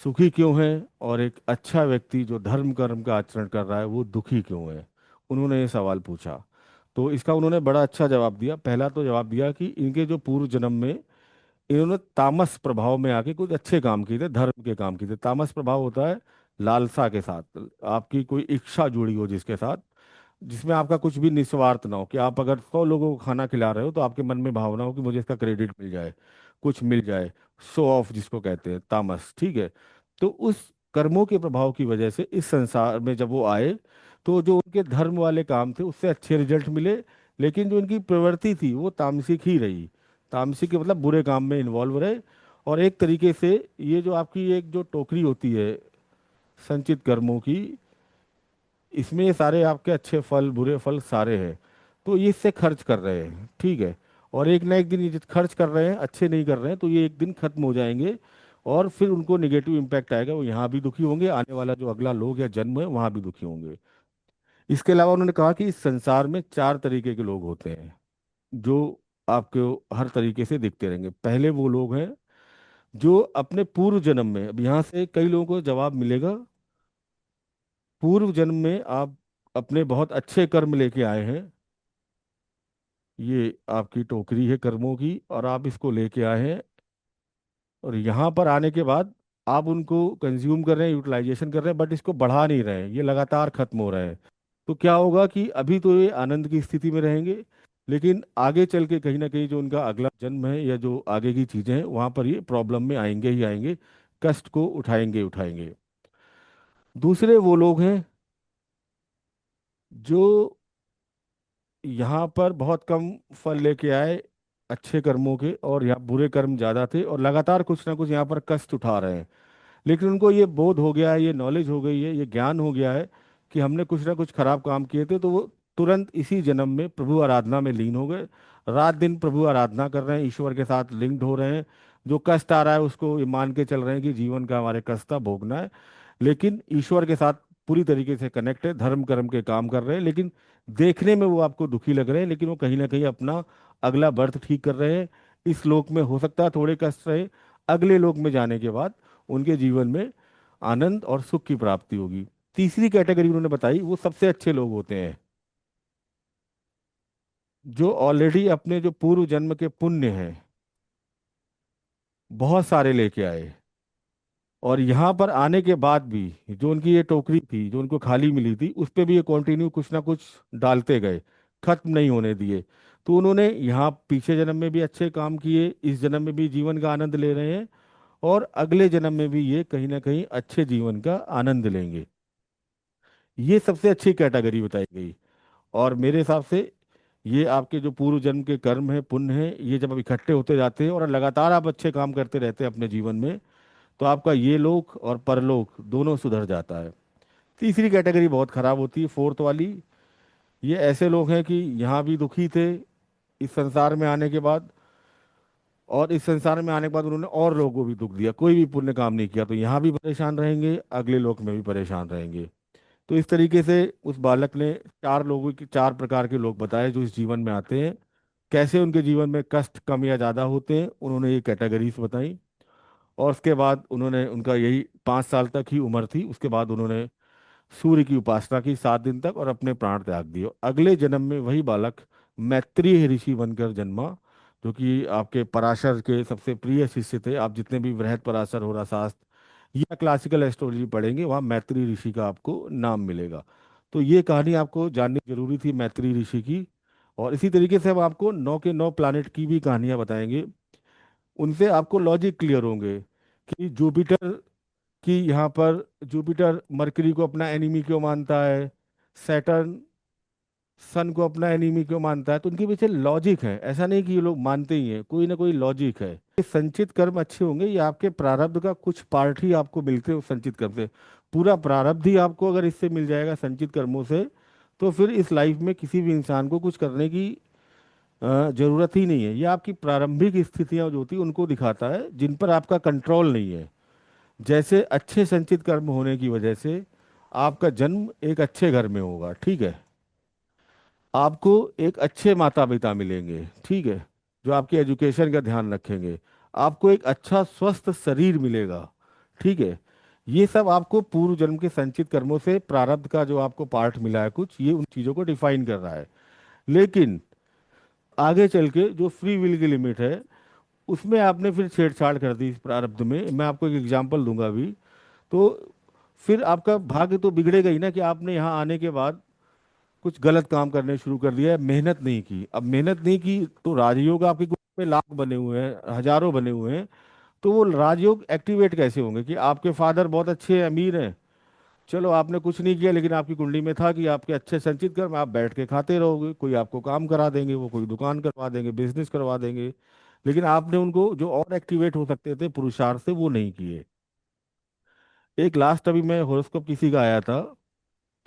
Speaker 1: सुखी क्यों है, और एक अच्छा व्यक्ति जो धर्म कर्म का आचरण कर रहा है वो दुखी क्यों है। उन्होंने ये सवाल पूछा। तो इसका उन्होंने बड़ा अच्छा जवाब दिया। पहला तो जवाब दिया कि इनके जो पूर्व जन्म में इन्होंने तामस प्रभाव में आके कुछ अच्छे काम किए थे, धर्म के काम किए थे। तामस प्रभाव होता है लालसा के साथ, आपकी कोई इच्छा जुड़ी हो जिसके साथ, जिसमें आपका कुछ भी निस्वार्थ ना हो, कि आप अगर 100 लोगों को खाना खिला रहे हो तो आपके मन में भावना हो कि मुझे इसका क्रेडिट मिल जाए, कुछ मिल जाए। शो ऑफ जिसको कहते हैं, तामस, ठीक है। तो उस कर्मों के प्रभाव की वजह से इस संसार में जब वो आए, तो जो उनके धर्म वाले काम थे उससे अच्छे रिजल्ट मिले, लेकिन जो उनकी प्रवृत्ति थी वो तामसिक ही रही। तामसिक के मतलब बुरे काम में इन्वॉल्व रहे। और एक तरीके से ये जो आपकी एक जो टोकरी होती है संचित कर्मों की, इसमें ये सारे आपके अच्छे फल बुरे फल सारे हैं। तो ये इससे खर्च कर रहे हैं, ठीक है। और एक ना एक दिन ये जित खर्च कर रहे हैं, अच्छे नहीं कर रहे हैं, तो ये एक दिन खत्म हो जाएंगे, और फिर उनको नेगेटिव इम्पैक्ट आएगा। वो यहाँ भी दुखी होंगे, आने वाला जो अगला लोग या जन्म है वहाँ भी दुखी होंगे। इसके अलावा उन्होंने कहा कि इस संसार में 4 तरीके के लोग होते हैं जो आपको हर तरीके से दिखते रहेंगे। पहले वो लोग हैं जो अपने पूर्व जन्म में, अब यहाँ से कई लोगों को जवाब मिलेगा, पूर्व जन्म में आप अपने बहुत अच्छे कर्म लेके आए हैं। ये आपकी टोकरी है कर्मों की, और आप इसको लेके आए हैं, और यहाँ पर आने के बाद आप उनको कंज्यूम कर रहे हैं, यूटिलाइजेशन कर रहे हैं, बट इसको बढ़ा नहीं रहे हैं, ये लगातार खत्म हो रहे हैं। तो क्या होगा कि अभी तो ये आनंद की स्थिति में रहेंगे, लेकिन आगे चल के कहीं ना कहीं जो उनका अगला जन्म है या जो आगे की चीजें हैं वहां पर ये प्रॉब्लम में आएंगे ही आएंगे, कष्ट को उठाएंगे ही उठाएंगे। दूसरे वो लोग हैं जो यहाँ पर बहुत कम फल लेके आए अच्छे कर्मों के, और यहाँ बुरे कर्म ज्यादा थे, और लगातार कुछ ना कुछ यहाँ पर कष्ट उठा रहे हैं। लेकिन उनको ये बोध हो गया है, ये नॉलेज हो गई है, ये ज्ञान हो गया है कि हमने कुछ ना कुछ खराब काम किए थे, तो वो तुरंत इसी जन्म में प्रभु आराधना में लीन हो गए। रात दिन प्रभु आराधना कर रहे हैं, ईश्वर के साथ लिंक्ड हो रहे हैं। जो कष्ट आ रहा है उसको ये मान के चल रहे हैं कि जीवन का हमारे कष्ट था, भोगना है, लेकिन ईश्वर के साथ पूरी तरीके से कनेक्ट है, धर्म कर्म के काम कर रहे हैं। लेकिन देखने में वो आपको दुखी लग रहे हैं, लेकिन वो कहीं ना कहीं अपना अगला बर्थ ठीक कर रहे हैं। इस लोक में हो सकता है थोड़े कष्ट रहे, अगले लोक में जाने के बाद उनके जीवन में आनंद और सुख की प्राप्ति होगी। तीसरी कैटेगरी उन्होंने बताई, वो सबसे अच्छे लोग होते हैं जो ऑलरेडी अपने जो पूर्व जन्म के पुण्य हैं बहुत सारे लेके आए, और यहाँ पर आने के बाद भी जो उनकी ये टोकरी थी जो उनको खाली मिली थी, उस पे भी ये कंटिन्यू कुछ ना कुछ डालते गए, खत्म नहीं होने दिए। तो उन्होंने यहाँ पीछे जन्म में भी अच्छे काम किए, इस जन्म में भी जीवन का आनंद ले रहे हैं, और अगले जन्म में भी ये कहीं ना कहीं अच्छे जीवन का आनंद लेंगे। ये सबसे अच्छी कैटेगरी बताई गई। और मेरे हिसाब से ये आपके जो पूर्व जन्म के कर्म है, पुण्य है, ये जब अब इकट्ठे होते जाते हैं और लगातार आप अच्छे काम करते रहते हैं अपने जीवन में, तो आपका ये लोक और परलोक दोनों सुधर जाता है। तीसरी कैटेगरी बहुत खराब होती है, फोर्थ वाली। ये ऐसे लोग हैं कि यहाँ भी दुखी थे इस संसार में आने के बाद, और इस संसार में आने के बाद उन्होंने और लोगों को भी दुख दिया, कोई भी पुण्य काम नहीं किया, तो यहाँ भी परेशान रहेंगे, अगले लोक में भी परेशान रहेंगे। तो इस तरीके से उस बालक ने 4 लोगों के 4 प्रकार के लोग बताए जो इस जीवन में आते हैं, कैसे उनके जीवन में कष्ट कम या ज़्यादा होते हैं, उन्होंने ये कैटेगरीज बताई। और उसके बाद उन्होंने, उनका यही 5 साल तक ही उम्र थी, उसके बाद उन्होंने सूर्य की उपासना की 7 दिन तक और अपने प्राण त्याग दिए। अगले जन्म में वही बालक मैत्रेय ऋषि बनकर जन्मा, जो कि आपके पराशर के सबसे प्रिय शिष्य थे। आप जितने भी बृहद पराशर हो रहा शास्त्र या क्लासिकल एस्ट्रोलॉजी पढ़ेंगे, वहाँ मैत्रेय ऋषि का आपको नाम मिलेगा। तो ये कहानी आपको जाननी जरूरी थी मैत्री ऋषि की। और इसी तरीके से हम आपको 9 के 9 प्लानिट की भी कहानियां बताएंगे। उनसे आपको लॉजिक क्लियर होंगे कि जुपिटर की यहाँ पर, जुपिटर मरकरी को अपना एनिमी क्यों मानता है, सैटर्न सन को अपना एनिमी क्यों मानता है। तो उनके पीछे लॉजिक है, ऐसा नहीं कि ये लोग मानते ही हैं, कोई ना कोई लॉजिक है। ये संचित कर्म अच्छे होंगे, ये आपके प्रारब्ध का कुछ पार्ट ही आपको मिलते हैं उस संचित कर्म से। पूरा प्रारब्ध ही आपको अगर इससे मिल जाएगा संचित कर्मों से, तो फिर इस लाइफ में किसी भी इंसान को कुछ करने की जरूरत ही नहीं है। ये आपकी प्रारंभिक स्थितियां जो होती हैं उनको दिखाता है, जिन पर आपका कंट्रोल नहीं है। जैसे अच्छे संचित कर्म होने की वजह से आपका जन्म एक अच्छे घर में होगा, ठीक है। आपको एक अच्छे माता पिता मिलेंगे, ठीक है, जो आपके एजुकेशन का ध्यान रखेंगे। आपको एक अच्छा स्वस्थ शरीर मिलेगा, ठीक है। ये सब आपको पूर्व जन्म के संचित कर्मों से प्रारब्ध का जो आपको पार्ट मिला है कुछ, ये उन चीज़ों को डिफाइन कर रहा है। लेकिन आगे चल के जो फ्री विल की लिमिट है, उसमें आपने फिर छेड़छाड़ कर दी इस प्रारब्ध में। मैं आपको एक एग्जांपल दूंगा अभी। तो फिर आपका भाग्य तो बिगड़ेगा ही ना, कि आपने यहाँ आने के बाद कुछ गलत काम करने शुरू कर दिया है, मेहनत नहीं की। अब मेहनत नहीं की तो राजयोग आपके ग्रुप में लाख बने हुए हैं, हजारों बने हुए हैं। तो वो राजयोग एक्टिवेट कैसे होंगे कि आपके फादर बहुत अच्छे हैं, अमीर हैं। चलो आपने कुछ नहीं किया, लेकिन आपकी कुंडली में था कि आपके अच्छे संचित कर्म, आप बैठ के खाते रहोगे, कोई आपको काम करा देंगे, वो कोई दुकान करवा देंगे, बिजनेस करवा देंगे। लेकिन आपने उनको जो और एक्टिवेट हो सकते थे पुरुषार्थ से, वो नहीं किए। एक लास्ट अभी मैं हॉरोस्कोप किसी का आया था,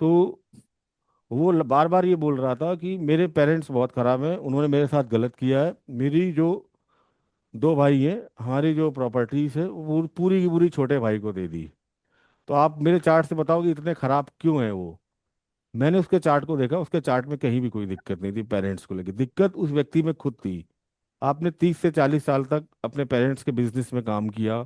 Speaker 1: तो वो बार बार ये बोल रहा था कि मेरे पेरेंट्स बहुत खराब हैं, उन्होंने मेरे साथ गलत किया है। मेरी जो दो भाई हैं, हमारी जो प्रॉपर्टीज है वो पूरी की पूरी छोटे भाई को दे दी। तो आप मेरे चार्ट से बताओ कि इतने खराब क्यों हैं वो। मैंने उसके चार्ट को देखा, उसके चार्ट में कहीं भी कोई दिक्कत नहीं थी पेरेंट्स को लेकर, दिक्कत उस व्यक्ति में खुद थी। आपने 30 से 40 साल तक अपने पेरेंट्स के बिजनेस में काम किया,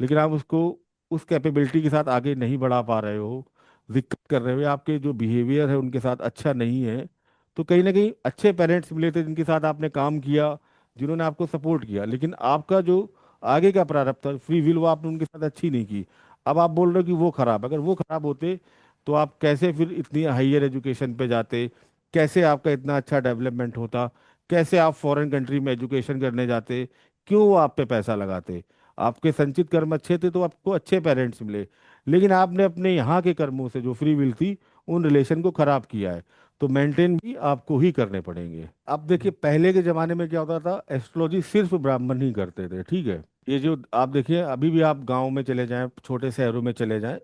Speaker 1: लेकिन आप उसको उस कैपेबिलिटी के साथ आगे नहीं बढ़ा पा रहे हो, दिक्कत कर रहे हो, या आपके जो बिहेवियर है उनके साथ अच्छा नहीं है। तो कहीं ना कहीं अच्छे पेरेंट्स मिले थे जिनके साथ आपने काम किया, जिन्होंने आपको सपोर्ट किया, लेकिन आपका जो आगे का प्रारब्ध था, फ्री विल, वो आपने उनके साथ अच्छी नहीं की। अब आप बोल रहे हो कि वो खराब, अगर वो खराब होते तो आप कैसे फिर इतनी हाईयर एजुकेशन पे जाते, कैसे आपका इतना अच्छा डेवलपमेंट होता, कैसे आप फॉरेन कंट्री में एजुकेशन करने जाते, क्यों वो आप पे पैसा लगाते। आपके संचित कर्म अच्छे थे तो आपको अच्छे पेरेंट्स मिले, लेकिन आपने अपने यहाँ के कर्मों से जो फ्री विल थी, उन रिलेशन को खराब किया है। तो मेंटेन भी आपको ही करने पड़ेंगे। अब देखिए पहले के जमाने में क्या होता था, एस्ट्रोलॉजी सिर्फ ब्राह्मण ही करते थे, ठीक है। ये जो आप देखिए, अभी भी आप गांव में चले जाएं, छोटे शहरों में चले जाएं,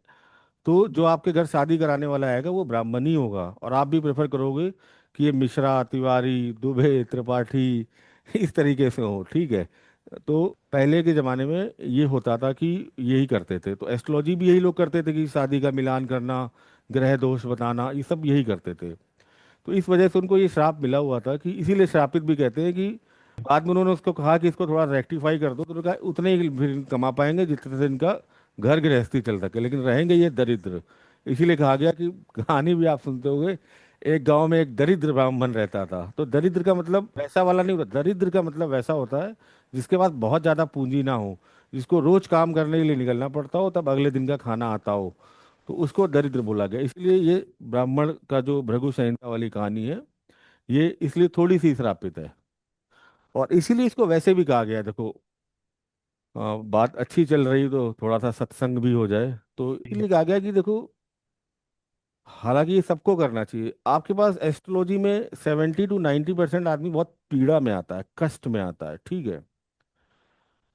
Speaker 1: तो जो आपके घर शादी कराने वाला आएगा वो ब्राह्मण ही होगा, और आप भी प्रेफर करोगे कि ये मिश्रा, तिवारी, दुबे, त्रिपाठी इस तरीके से हो, ठीक है। तो पहले के ज़माने में ये होता था कि यही करते थे। तो एस्ट्रोलॉजी भी यही लोग करते थे कि शादी का मिलान करना, ग्रह दोष बताना, ये सब यही करते थे। तो इस वजह से उनको ये श्राप मिला हुआ था, कि इसीलिए श्रापित भी कहते हैं। कि बाद में उन्होंने उसको कहा कि इसको थोड़ा रेक्टिफाई कर दो, तो उन्होंने कहा उतने ही फिर कमा पाएंगे जितने से इनका घर गृहस्थी चल सके, लेकिन रहेंगे ये दरिद्र। इसीलिए कहा गया कि, कहानी भी आप सुनते होंगे, एक गांव में एक दरिद्र ब्राह्मण रहता था। तो दरिद्र का मतलब वैसा वाला नहीं होता, दरिद्र का मतलब वैसा होता है जिसके पास बहुत ज़्यादा पूंजी ना हो, जिसको रोज काम करने के लिए निकलना पड़ता हो, तब अगले दिन का खाना आता हो, तो उसको दरिद्र बोला गया। इसलिए ये ब्राह्मण का जो भृगु संहिता वाली कहानी है, ये इसलिए थोड़ी सी श्रापित है। और इसीलिए इसको वैसे भी कहा गया है, देखो बात अच्छी चल रही तो थोड़ा सा सत्संग भी हो जाए, तो इसलिए कहा गया कि देखो, हालांकि ये सबको करना चाहिए। आपके पास एस्ट्रोलॉजी में 70 to 90% आदमी बहुत पीड़ा में आता है, कष्ट में आता है, ठीक है।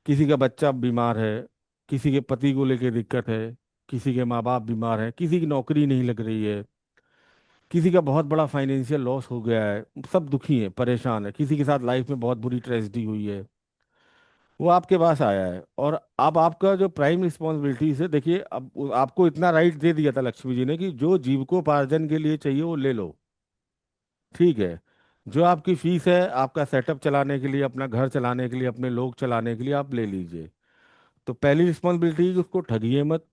Speaker 1: किसी का बच्चा बीमार है, किसी के पति को लेके दिक्कत है, किसी के माँ बाप बीमार हैं, किसी की नौकरी नहीं लग रही है, किसी का बहुत बड़ा फाइनेंशियल लॉस हो गया है, सब दुखी है, परेशान है, किसी के साथ लाइफ में बहुत बुरी ट्रेजेडी हुई है, वो आपके पास आया है। और अब आपका जो प्राइम रिस्पॉन्सिबिलिटीज है, देखिए अब आपको इतना राइट दे दिया था लक्ष्मी जी ने कि जो जीविकोपार्जन के लिए चाहिए वो ले लो, ठीक है। जो आपकी फीस है, आपका सेटअप चलाने के लिए, अपना घर चलाने के लिए, अपने लोग चलाने के लिए, आप ले लीजिए। तो पहली रिस्पॉन्सिबिलिटी, उसको ठगिए मत।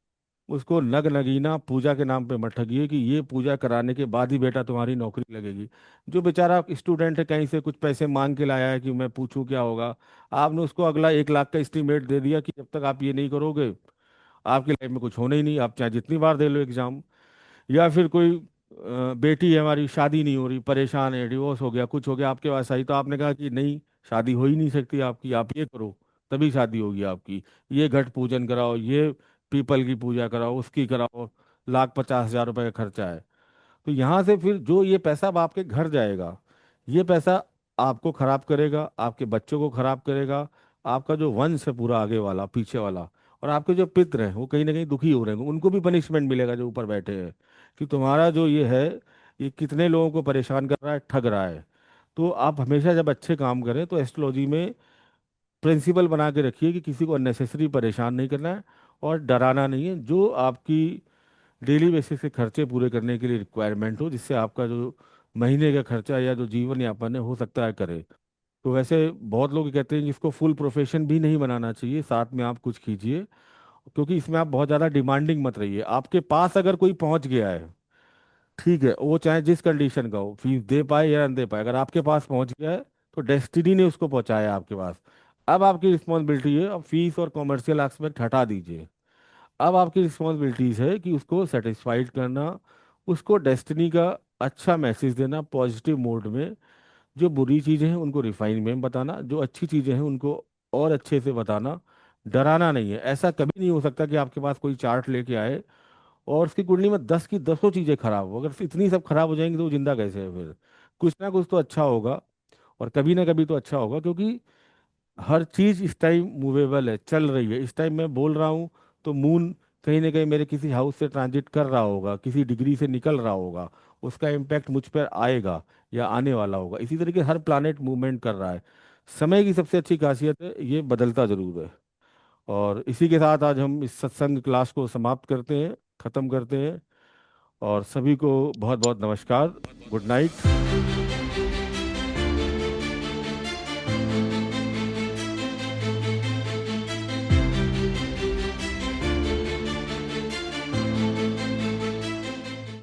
Speaker 1: उसको नग नगीना पूजा के नाम पे मत ठगिए कि ये पूजा कराने के बाद ही बेटा तुम्हारी नौकरी लगेगी। जो बेचारा स्टूडेंट है, कहीं से कुछ पैसे मांग के लाया है कि मैं पूछूं क्या होगा, आपने उसको अगला 1 लाख का एस्टीमेट दे दिया कि जब तक आप ये नहीं करोगे आपकी लाइफ में कुछ होना ही नहीं, आप चाहे जितनी बार दे लो एग्जाम। या फिर कोई बेटी है हमारी, शादी नहीं हो रही, परेशान है, डिवोर्स हो गया, कुछ हो गया, आपके पास आई तो आपने कहा कि नहीं, शादी हो ही नहीं सकती आपकी, आप ये करो तभी शादी होगी आपकी, ये घट पूजन कराओ, ये पीपल की पूजा कराओ, उसकी कराओ, 1,50,000 रुपए का खर्चा है। तो यहाँ से फिर जो ये पैसा अब आपके घर जाएगा, ये पैसा आपको खराब करेगा, आपके बच्चों को खराब करेगा, आपका जो वंश है पूरा आगे वाला पीछे वाला, और आपके जो पितृ हैं वो कहीं ना कहीं दुखी हो रहे हैं, उनको भी पनिशमेंट मिलेगा जो ऊपर बैठे हैं, कि तुम्हारा जो ये है, ये कितने लोगों को परेशान कर रहा है, ठग रहा है। तो आप हमेशा जब अच्छे काम करें तो एस्ट्रोलॉजी में प्रिंसिपल बना के रखिए कि किसी को अननेसेसरी परेशान नहीं करना है, और डराना नहीं है। जो आपकी डेली बेसिस के खर्चे पूरे करने के लिए रिक्वायरमेंट हो, जिससे आपका जो महीने का खर्चा या जो जीवन यापन है हो सकता है करे। तो वैसे बहुत लोग कहते हैं कि इसको फुल प्रोफेशन भी नहीं बनाना चाहिए, साथ में आप कुछ कीजिए, क्योंकि इसमें आप बहुत ज़्यादा डिमांडिंग मत रहिए। आपके पास अगर कोई पहुंच गया है, ठीक है, वो चाहे जिस कंडीशन का हो, फीस दे पाए या न दे पाए, अगर आपके पास पहुंच गया है तो डेस्टिनी ने उसको पहुंचाया आपके पास। अब आपकी रिस्पॉन्सिबिलिटी है, अब फीस और कॉमर्शियल एस्पेक्ट हटा दीजिए। अब आपकी रिस्पॉन्सिबिलिटीज है कि उसको सेटिस्फाइड करना, उसको डेस्टिनी का अच्छा मैसेज देना पॉजिटिव मोड में। जो बुरी चीज़ें हैं उनको रिफाइन में बताना, जो अच्छी चीज़ें हैं उनको और अच्छे से बताना। डराना नहीं है। ऐसा कभी नहीं हो सकता कि आपके पास कोई चार्ट लेके आए और उसकी कुंडली में 10 की 10 चीज़ें खराब हो। अगर इतनी सब खराब हो जाएंगी तो वो जिंदा कैसे है फिर? कुछ ना कुछ तो अच्छा होगा, और कभी ना कभी तो अच्छा होगा, क्योंकि हर चीज इस टाइम मूवेबल है, चल रही है। इस टाइम मैं बोल रहा हूँ तो मून कहीं ना कहीं मेरे किसी हाउस से ट्रांजिट कर रहा होगा, किसी डिग्री से निकल रहा होगा, उसका इम्पैक्ट मुझ पर आएगा या आने वाला होगा। इसी तरीके हर प्लानेट मूवमेंट कर रहा है। समय की सबसे अच्छी खासियत है ये बदलता जरूर है। और इसी के साथ आज हम इस सत्संग क्लास को समाप्त करते हैं, खत्म करते हैं। और सभी को बहुत बहुत नमस्कार। Good night.